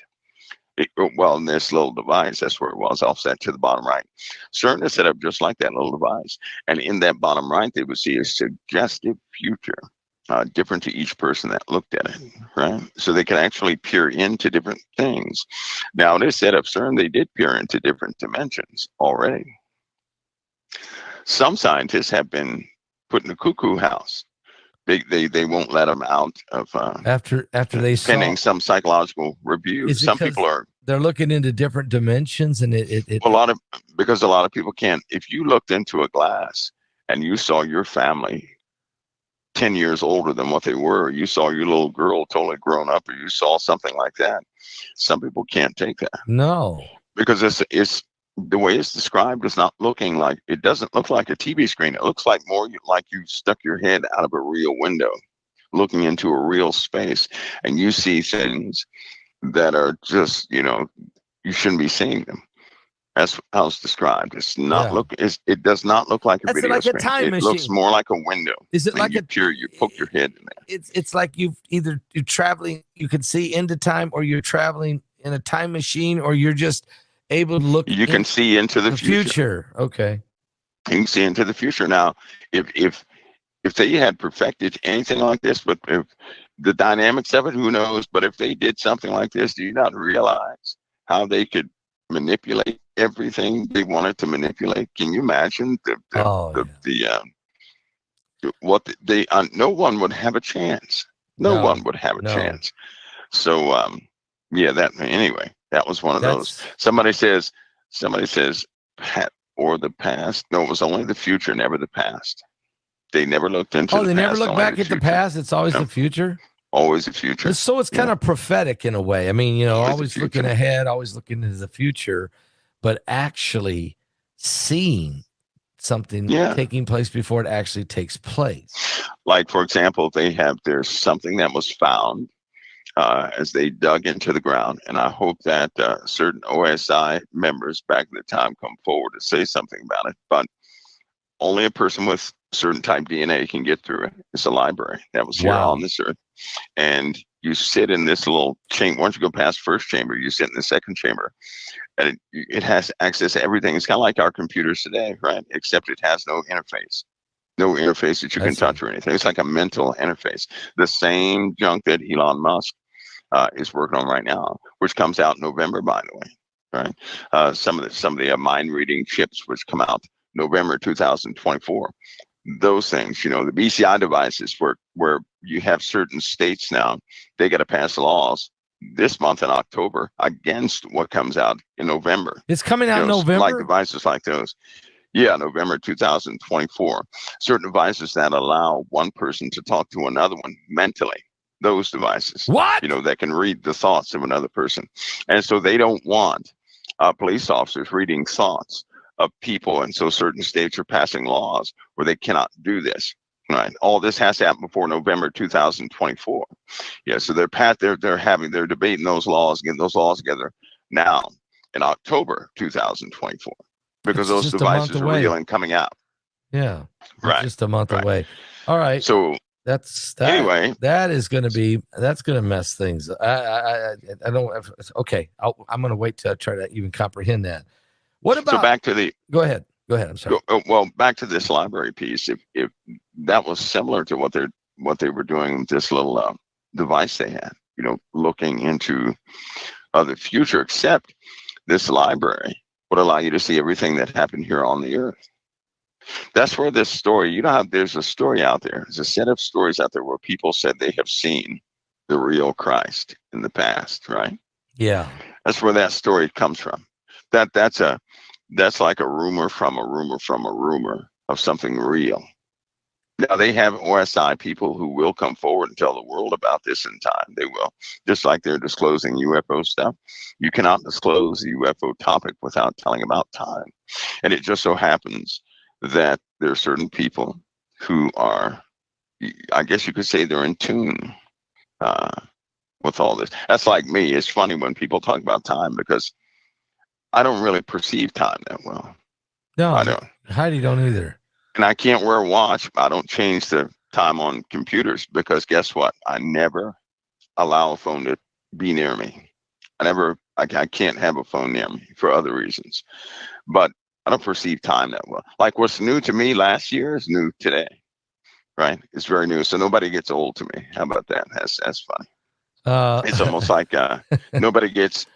In this little device, that's where it was, offset to the bottom right. CERN is set up just like that little device. And in that bottom right, they would see a suggestive future, different to each person that looked at it, right? So they can actually peer into different things. Now, this set up CERN, they did peer into different dimensions already. Some scientists have been put in a cuckoo house. They won't let them out of after they pending some psychological review. Some people they're looking into different dimensions, and because a lot of people can't. If you looked into a glass and you saw your family 10 years older than what they were, you saw your little girl totally grown up, or you saw something like that, some people can't take that. No, because it's the way it's described is not looking like, it doesn't look like a TV screen. It looks like more like you stuck your head out of a real window looking into a real space, and you see things that are just, you shouldn't be seeing them. That's how it's described. It's not Yeah. it does not look like a That's video like a screen. time It looks machine. more like a window. Is it And like you poke your head in there. it's like you're traveling, you can see into time, or you're traveling in a time machine, or you're just able to look You can see into the the future. future. Okay. You can see into the future. Now, if they had perfected anything like this, but if the dynamics of it, who knows? But if they did something like this, do you not realize how they could manipulate everything they wanted to manipulate? Can you imagine Oh yeah. what they no one would have a chance. No No, one would have a no. chance. So yeah, that anyway, that was one of those. That's Somebody says or the past. No, it was only the future, never the past. They never looked into the they past. never look only back at the future. past. It's always Yeah, the future. always the future. So it's kind Yeah, of prophetic in a way. I mean, always the always looking future. ahead, always looking into the future, but actually seeing something Yeah. taking place before it actually takes place. Like, for example, there's something that was found as they dug into the ground. And I hope that certain OSI members back at the time come forward to say something about it. But only a person with certain type DNA can get through it. It's a library that was here Wow. on this earth. And you sit in this little chamber. Once you go past first chamber, you sit in the second chamber. And it has access to everything. It's kind of like our computers today, right? Except it has no interface. No interface that you I can see. touch or anything. It's like a mental interface. The same junk that Elon Musk is working on right now, which comes out in November, by the way, right? Some of the mind reading chips, which come out November 2024. Those things, the BCI devices, where you have certain states now, they got to pass laws this month in October against what comes out in November. It's coming out in Like November. devices like those. Yeah, November 2024. Certain devices that allow one person to talk to another one mentally. Those devices, What? that can read the thoughts of another person. And so they don't want police officers reading thoughts of people. And so certain states are passing laws where they cannot do this. Right. All this has to happen before November 2024. Yeah. So they're debating those laws, getting those laws together now in October 2024. Because It's those just a month devices are away. real and coming out. Yeah. It's Right. just a month Right. away. All right. So That's anyway, that's going to mess things. I don't. Okay. I'm going to wait till I try to even comprehend that. What about? so back to the Go ahead. I'm sorry. well, back to this library piece. If that was similar to what they were doing with this little device they had, looking into the future, except this library would allow you to see everything that happened here on the earth. That's where this story, there's a story out there. There's a set of stories out there where people said they have seen the real Christ in the past, right? Yeah. That's where that story comes from. That's like a rumor from a rumor from a rumor of something real. Now they have OSI people who will come forward and tell the world about this in time. They will, just like they're disclosing UFO stuff. You cannot disclose the UFO topic without telling about time. And it just so happens that there are certain people who are, I guess you could say, they're in tune with all this. That's like me. It's funny when people talk about time because I don't really perceive time that well. No, I don't. Heidi don't either. And I can't wear a watch. I don't change the time on computers because guess what? I never allow a phone to be near me. I can't have a phone near me for other reasons. But I don't perceive time that well. Like what's new to me last year is new today, right? It's very new. So nobody gets old to me. How about that? That's funny. It's almost like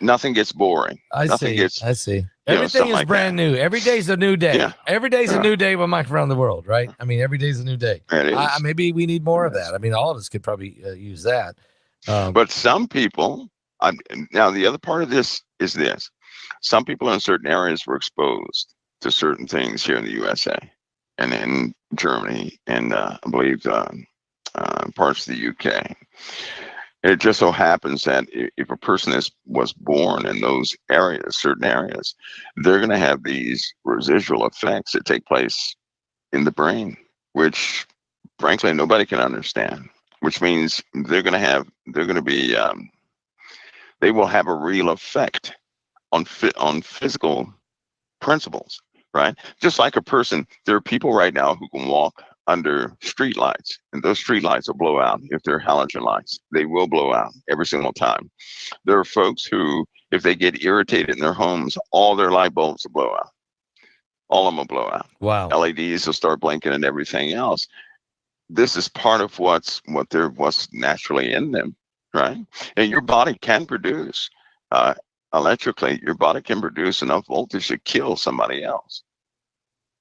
nothing gets boring. I see. Everything is like brand new. Every day's a new day. Yeah. Every day's a new day with Mike around the world, right? I mean, every day's a new day. It is. Maybe we need more of that. I mean, all of us could probably use that. But some people, now the other part of this is this. Some people in certain areas were exposed to certain things here in the USA and in Germany and I believe parts of the UK. It just so happens that if a person was born in those areas, certain areas, they're going to have these residual effects that take place in the brain, which frankly nobody can understand. Which means they will have a real effect on physical principles, right? Just like a person, there are people right now who can walk under street lights, and those street lights will blow out. If they're halogen lights, they will blow out every single time. There are folks who, if they get irritated in their homes, all their light bulbs will blow out. All of them will blow out. Wow. LEDs will start blinking and everything else. This is part of what's naturally in them, right? And your body can produce electrically. Your body can produce enough voltage to kill somebody else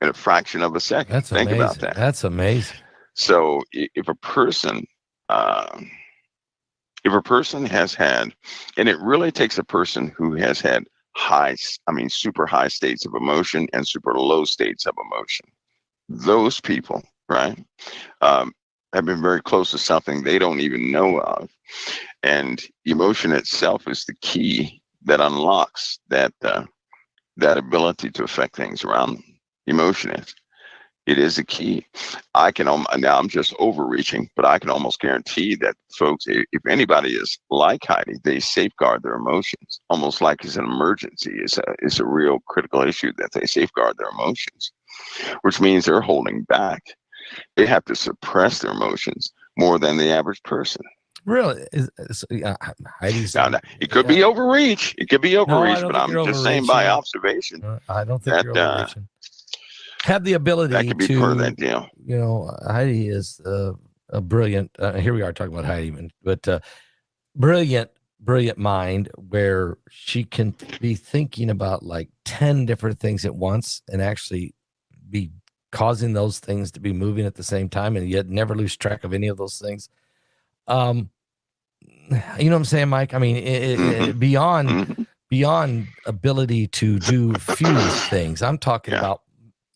in a fraction of a second. That's Think amazing. about that. That's amazing. So if a person has had, and it really takes a person who has had super high states of emotion and super low states of emotion. Those people, right, have been very close to something they don't even know of. And emotion itself is the key that unlocks that ability to affect things around them. Emotion is. It is the key. Now I'm just overreaching, but I can almost guarantee that folks, if anybody is like Heidi, they safeguard their emotions, almost like it's an emergency. It's a real critical issue that they safeguard their emotions, which means they're holding back. They have to suppress their emotions more than the average person. Really? Heidi's, Now, it could be overreach. It could be overreach, but I'm just saying by observation. I don't think you're overreaching. Have the ability that could be to, part of that deal. You know, Heidi is a brilliant, here we are talking about Heidi, but brilliant mind where she can be thinking about like 10 different things at once and actually be causing those things to be moving at the same time and yet never lose track of any of those things. You know what I'm saying, Mike? I mean, beyond ability to do few things, I'm talking about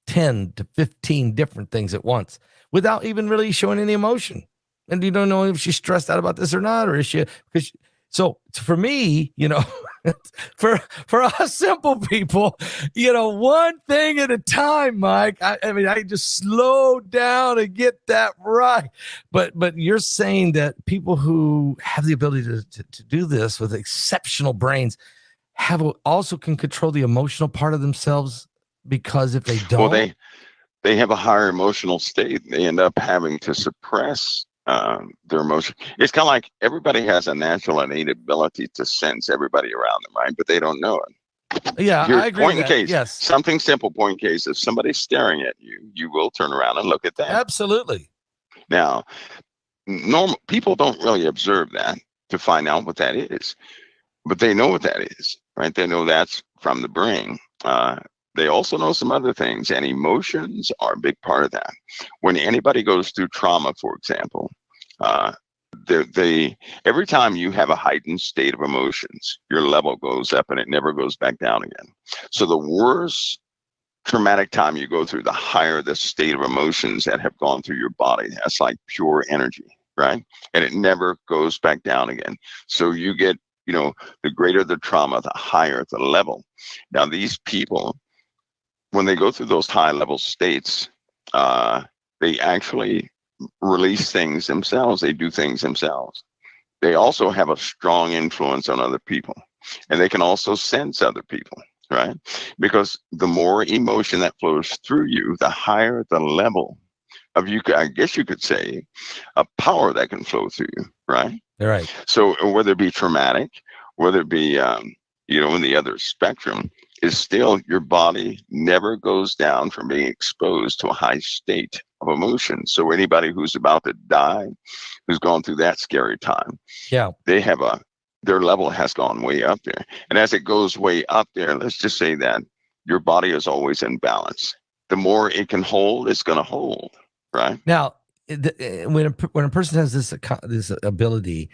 10 to 15 different things at once without even really showing any emotion. And you don't know if she's stressed out about this or not, or is she, so for me, you know, for us simple people, you know, one thing at a time, Mike. I mean, I just slow down and get that right. But you're saying that people who have the ability to do this with exceptional brains also can control the emotional part of themselves, because if they don't, well, they have a higher emotional state. They end up having to suppress their emotion. It's kind of like everybody has a natural innate ability to sense everybody around them, right? But they don't know it. Yeah, I agree point with in that. case, yes. Something simple, point in case, if somebody's staring at you, you will turn around and look at them. Absolutely. Now, normal people don't really observe that to find out what that is, but they know what that is, right? They know that's from the brain. They also know some other things, and emotions are a big part of that. When anybody goes through trauma, for example, every time you have a heightened state of emotions, your level goes up and it never goes back down again. So the worse traumatic time you go through, the higher the state of emotions that have gone through your body. That's like pure energy, right? And it never goes back down again. So you get, you know, the greater the trauma, the higher the level. Now, these people, when they go through those high level states, they actually release things themselves. They do things themselves. They also have a strong influence on other people, and they can also sense other people, right? Because the more emotion that flows through you, the higher the level of I guess you could say, a power that can flow through you, right? Right. So whether it be traumatic, whether it be, in the other spectrum, is still your body never goes down from being exposed to a high state of emotion. So anybody who's about to die, who's gone through that scary time, they have their level has gone way up there. And as it goes way up there, let's just say that your body is always in balance. The more it can hold, it's going to hold, right? Now, when a person has this ability,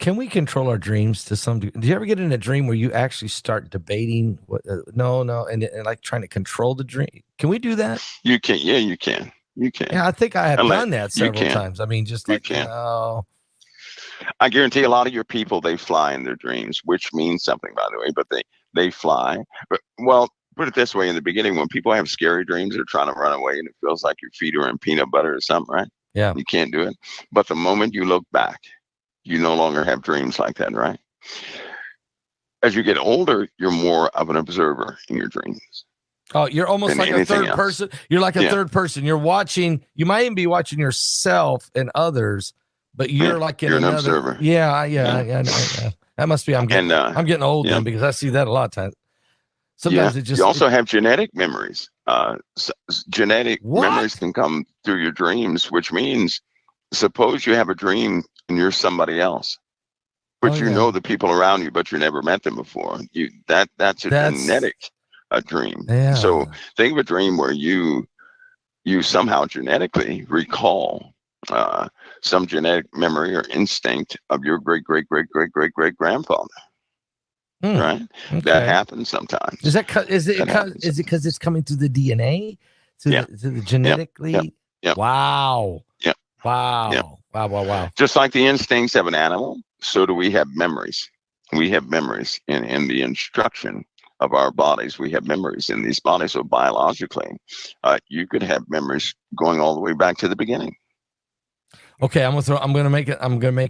can we control our dreams to some degree? Do you ever get in a dream where you actually start debating and like trying to control the dream? Can we do that? You can. Yeah, you can. You can. Yeah, I think I have done that several times. I mean, just like, I guarantee a lot of your people, they fly in their dreams, which means something, by the way, but they fly. But, well, put it this way, in the beginning, when people have scary dreams, they're trying to run away and it feels like your feet are in peanut butter or something, right? Yeah. You can't do it. But the moment you look back, you no longer have dreams like that, right? As you get older, you're more of an observer in your dreams. Oh, you're almost than like a anything third else. person. You're like a Yeah. third person. You're watching. You might even be watching yourself and others, but you're like in You're an another. observer. Yeah. That must be. I'm getting old yeah. then, because I see that a lot of times. Sometimes it just. You also have genetic memories. Genetic What? memories can come through your dreams, which means, suppose you have a dream and you're somebody else, but you know the people around you, but you never met them before. That's a genetic dream. Yeah. So think of a dream where you somehow genetically recall some genetic memory or instinct of your great great great great great great grandfather. Right? Okay. That happens sometimes. Is it because it's coming through the DNA, to the genetically? Yep. Wow. Yep. Wow. Yep. Wow. Just like the instincts of an animal, so do we have memories. We have memories in the instruction of our bodies. We have memories in these bodies. So biologically, you could have memories going all the way back to the beginning. Okay, I'm gonna make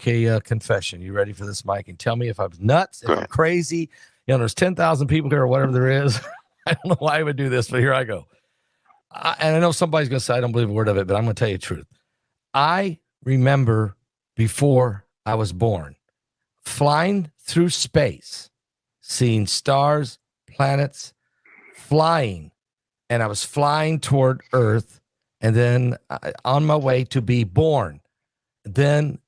a confession. You ready for this, Mike? And tell me if I'm nuts, if I'm crazy. There's 10,000 people here or whatever there is. I don't know why I would do this, but here I go. And I know somebody's gonna say I don't believe a word of it, but I'm gonna tell you the truth. I remember before I was born, flying through space, seeing stars, planets, flying, and I was flying toward Earth, and then on my way to be born. Then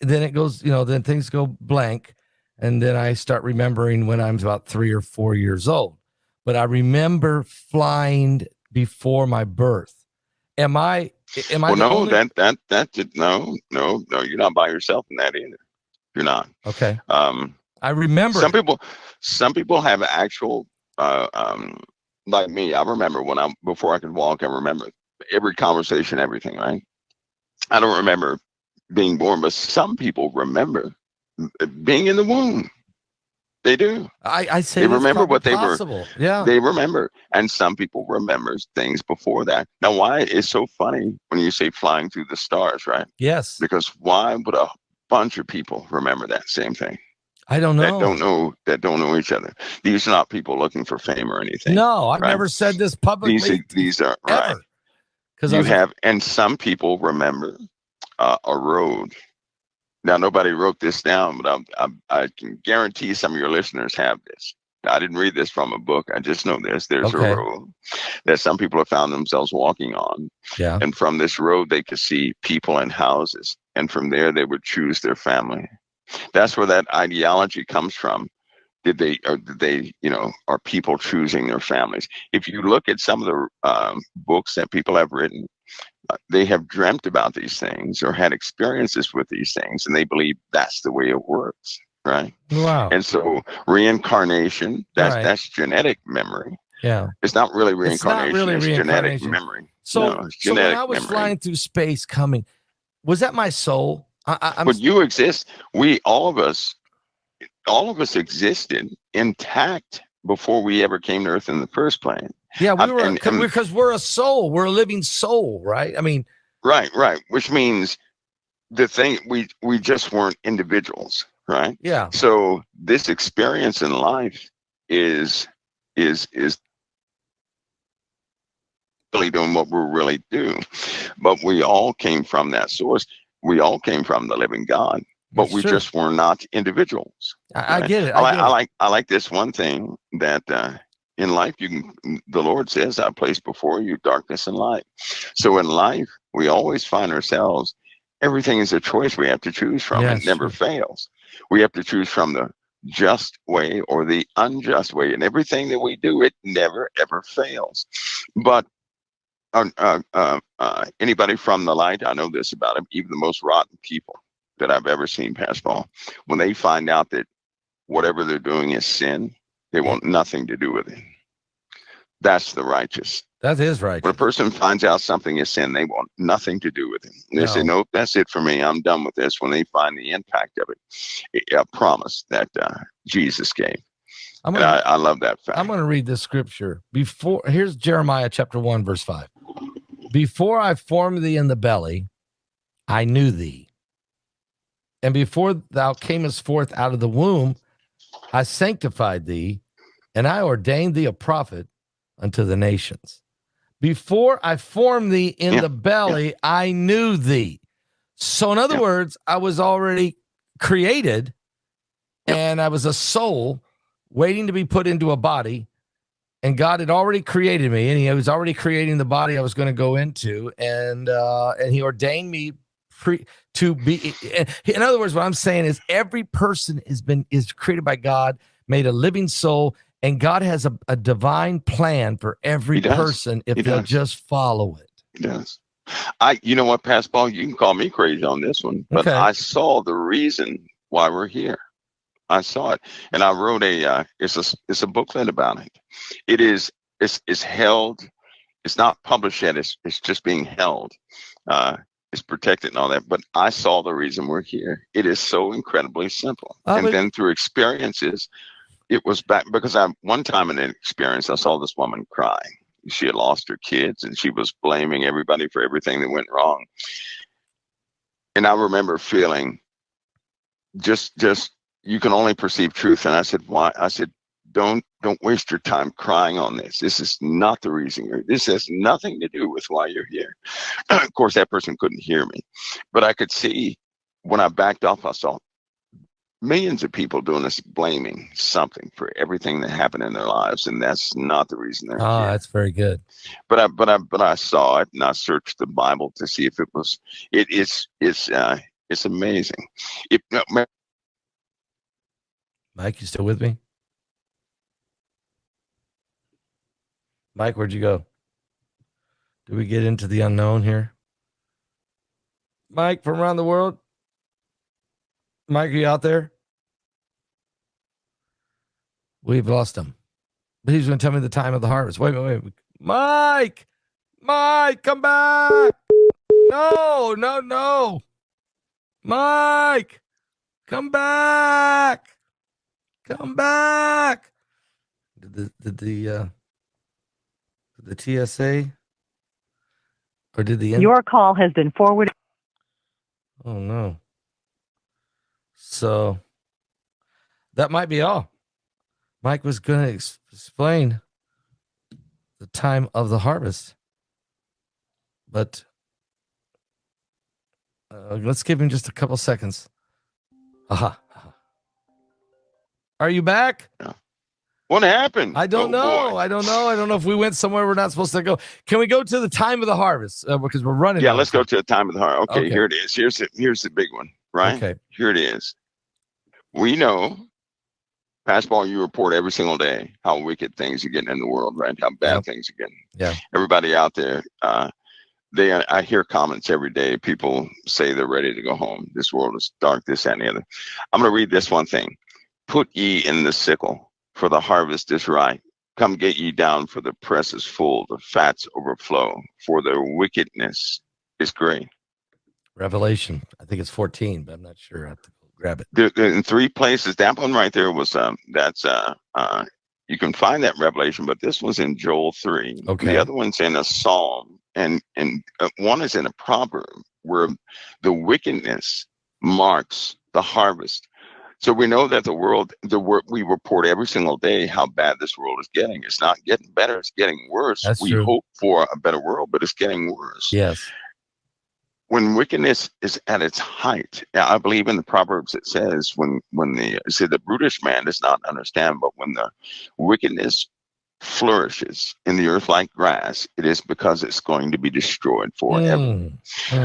it goes, then things go blank, and then I start remembering when I'm about 3 or 4 years old. But I remember flying before my birth. Am I? Well, no, no. You're not by yourself in that either. You're not. Okay. I remember. Some people have actual, like me. I remember before I could walk. I remember every conversation, everything. Right. I don't remember being born, but some people remember being in the womb. They do. I say they remember what they possible. were. Yeah. They remember, and some people remember things before that. Now, why it's so funny when you say flying through the stars, right? Yes. Because why would a bunch of people remember that same thing? I don't know. That don't know each other. These are not people looking for fame or anything. No, I've never said this publicly. These are ever. Right. Because and some people remember a road. Now, nobody wrote this down, but I can guarantee some of your listeners have this. I didn't read this from a book. I just know this. There's a road that some people have found themselves walking on. Yeah. And from this road, they could see people and houses. And from there, they would choose their family. That's where that ideology comes from. Are people choosing their families? If you look at some of the books that people have written, they have dreamt about these things or had experiences with these things, and they believe that's the way it works, right? Wow. And so reincarnation, that's genetic memory. Yeah. It's not really reincarnation, it's genetic memory. So when I was flying through space coming, was that my soul? But you exist. All of us existed intact before we ever came to Earth in the first place. Yeah, because we're a soul. We're a living soul, right? I mean, right. Which means the thing we just weren't individuals, right? Yeah. So this experience in life is really doing what we're really doing. But we all came from that source. We all came from the living God. But we just were not individuals. I get it. I like this one thing that in life the Lord says, I place before you darkness and light. So in life, we always find ourselves, everything is a choice we have to choose from. It never fails. We have to choose from the just way or the unjust way. And everything that we do, it never, ever fails. But anybody from the light, I know this about them, even the most rotten people that I've ever seen, Pastor Paul, when they find out that whatever they're doing is sin, they want nothing to do with it. That's the righteous. That is right. When a person finds out something is sin, they want nothing to do with it. They say, nope, that's it for me. I'm done with this. When they find the impact of it, a promise that Jesus gave. I love that fact. I'm going to read this scripture. Here's Jeremiah chapter 1, verse 5. Before I formed thee in the belly, I knew thee. And before thou camest forth out of the womb, I sanctified thee, and I ordained thee a prophet unto the nations. Before I formed thee in the belly, I knew thee. So in other words, I was already created, and I was a soul waiting to be put into a body, and God had already created me, and he was already creating the body I was going to go into, and he ordained me to be. In other words, what I'm saying is every person is created by God, made a living soul, and God has a divine plan for every person if they'll just follow it. He does. You know what, Pastor Paul, you can call me crazy on this one, but I saw the reason why we're here. I saw it, and I wrote it's a booklet about it. It's held. It's not published yet. It's just being held. It's protected and all that. But I saw the reason we're here. It is so incredibly simple. Then through experiences, it was back because one time in an experience, I saw this woman crying. She had lost her kids, and she was blaming everybody for everything that went wrong. And I remember feeling just you can only perceive truth. And I said, why? I said, don't waste your time crying on this. This is not the reason this has nothing to do with why you're here. Of course, that person couldn't hear me, but I could see when I backed off, I saw millions of people doing this, blaming something for everything that happened in their lives, and that's not the reason they're here. That's very good. But I saw it, and I searched the Bible to see if it was. It's amazing. Mike, you still with me? Mike, where'd you go? Did we get into the unknown here? Mike from around the world? Mike, are you out there? We've lost him. But he's going to tell me the time of the harvest. Wait. Mike, come back. No. Mike, come back. Come back. Did the TSA or did the your call has been forwarded? Oh no. So that might be all. Mike was going to explain the time of the harvest, but let's give him just a couple seconds. Are you back? What happened? I don't know. I don't know if we went somewhere we're not supposed to go. Can we go to the time of the harvest? Because we're running. Yeah, let's go to the time of the harvest. Okay, here it is. Here's the big one, right? Okay. Here it is. We know, Pastor Paul, you report every single day how wicked things are getting in the world, right? How bad things are getting. Yeah. Everybody out there, I hear comments every day. People say they're ready to go home. This world is dark, this, that, and the other. I'm going to read this one thing. Put ye in the sickle, for the harvest is ripe. Come get ye down, for the press is full, the fats overflow, for their wickedness is great. Revelation, I think it's 14, but I'm not sure. I have to grab it. There, in 3 places. That one right there was you can find that Revelation, but this was in Joel 3. Okay. The other one's in a Psalm, and one is in a proverb where the wickedness marks the harvest. So we know that we report every single day how bad this world is getting. It's not getting better; it's getting worse. That's we true. hope for a better world, but it's getting worse. Yes. When wickedness is at its height, I believe in the Proverbs it says the brutish man does not understand, but when the wickedness flourishes in the earth like grass, it is because it's going to be destroyed forever.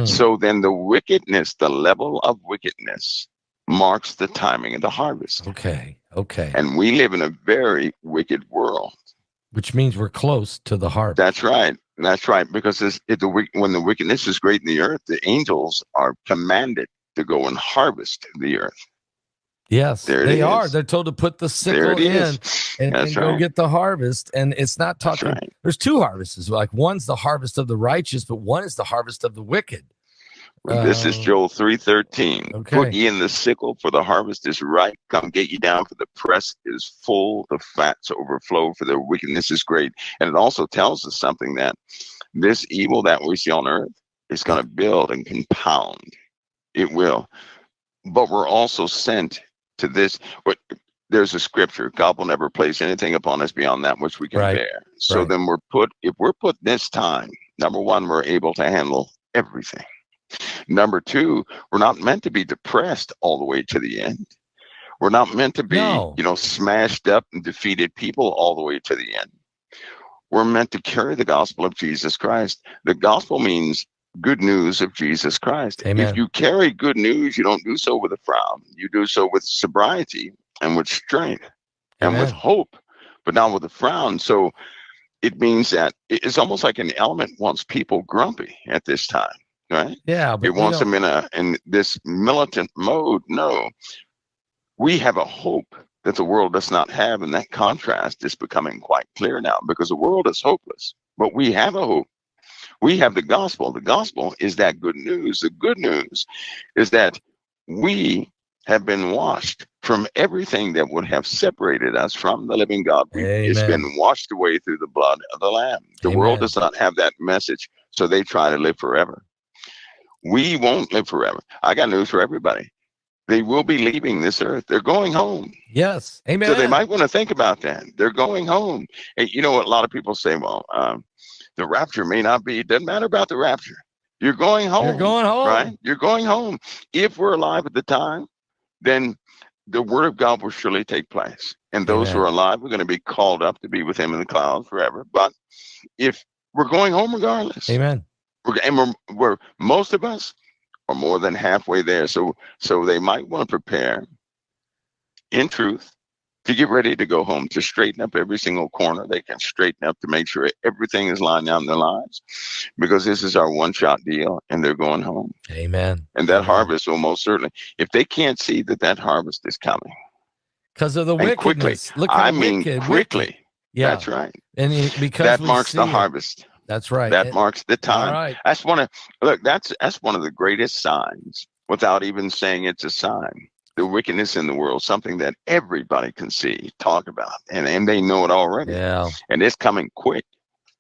So then the wickedness, the level of wickedness, marks the timing of the harvest. Okay. And we live in a very wicked world. Which means we're close to the harvest. That's right. Because when the wickedness is great in the earth, the angels are commanded to go and harvest the earth. Yes, they are. They're told to put the sickle in and go get the harvest. And it's not talking. Right. There's 2 harvests. Like one's the harvest of the righteous, but one is the harvest of the wicked. This is Joel 3:13. Okay. Put ye in the sickle, for the harvest is ripe. Come get ye down, for the press is full, the fats overflow, for their wickedness is great. And it also tells us something, that this evil that we see on earth is going to build and compound. It will. But we're also sent to this. But there's a scripture. God will never place anything upon us beyond that which we can Right. bear. So Right. then if we're put this time, number one, we're able to handle everything. Number two, we're not meant to be depressed all the way to the end. We're not meant to be, No. smashed up and defeated people all the way to the end. We're meant to carry the gospel of Jesus Christ. The gospel means good news of Jesus Christ. Amen. If you carry good news, you don't do so with a frown. You do so with sobriety and with strength and with Amen. hope, but not with a frown. So it means that it's almost like an element wants people grumpy at this time, right? Yeah, but It wants them in this militant mode. No, we have a hope that the world does not have, and that contrast is becoming quite clear now, because the world is hopeless, but we have a hope. We have the gospel. The gospel is that good news. The good news is that we have been washed from everything that would have separated us from the living God. It's Amen. been washed away through the blood of the Lamb. The Amen. world does not have that message, so they try to live forever. We won't live forever. I got news for everybody. They will be leaving this earth. They're going home. Yes. Amen. So they might want to think about that. They're going home. And you know what? A lot of people say, well, the rapture may not be, it doesn't matter about the rapture. You're going home. You're going home. Right? You're going home. If we're alive at the time, then the word of God will surely take place. And those Amen. who are alive are going to be called up to be with him in the clouds forever. But if we're going home regardless, Amen. we're most of us are more than halfway there. So they might want to prepare in truth to get ready to go home, to straighten up every single corner they can straighten up, to make sure everything is lined out in their lives, because this is our one-shot deal and they're going home. Amen. And that Amen. harvest will most certainly, if they can't see that harvest is coming. Because of the And wickedness. quickly. Look how Quickly. wicked. Yeah. That's right. And because That we marks see the it. harvest. That's right. That marks the time. All right. That's one of the greatest signs, without even saying it's a sign. The wickedness in the world, something that everybody can see, talk about, and they know it already. Yeah. And it's coming quick.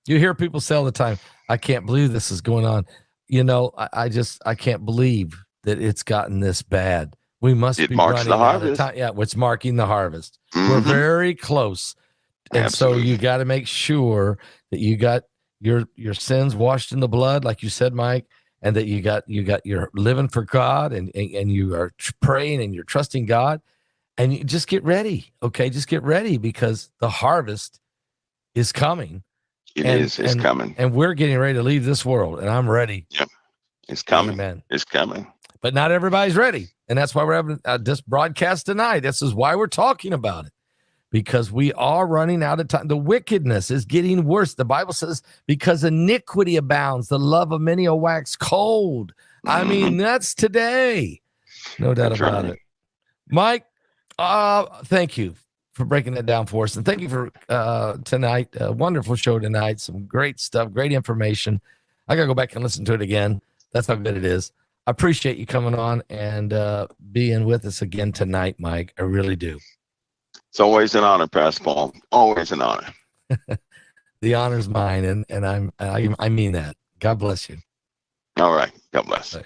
You hear people say all the time, I can't believe this is going on. I can't believe that it's gotten this bad. We must be running out of time. Yeah, it's marking the harvest. Mm-hmm. We're very close. And Absolutely. So you got to make sure that you got your sins washed in the blood, like you said, Mike, and that you're living for God and you are praying and you're trusting God, and you just get ready. Okay. Just get ready, because the harvest is coming. It's coming. And we're getting ready to leave this world, and I'm ready. Yep. It's coming. Amen. It's coming. But not everybody's ready. And that's why we're having this broadcast tonight. This is why we're talking about it, because we are running out of time. The wickedness is getting worse. The Bible says, because iniquity abounds, the love of many will wax cold. I mean, that's today. No doubt about it. Mike, thank you for breaking that down for us. And thank you for tonight. A wonderful show tonight. Some great stuff, great information. I got to go back and listen to it again. That's how good it is. I appreciate you coming on and being with us again tonight, Mike. I really do. It's always an honor, Pastor Paul. Always an honor. The honor's mine, and I mean that. God bless you. All right. God bless. Bye.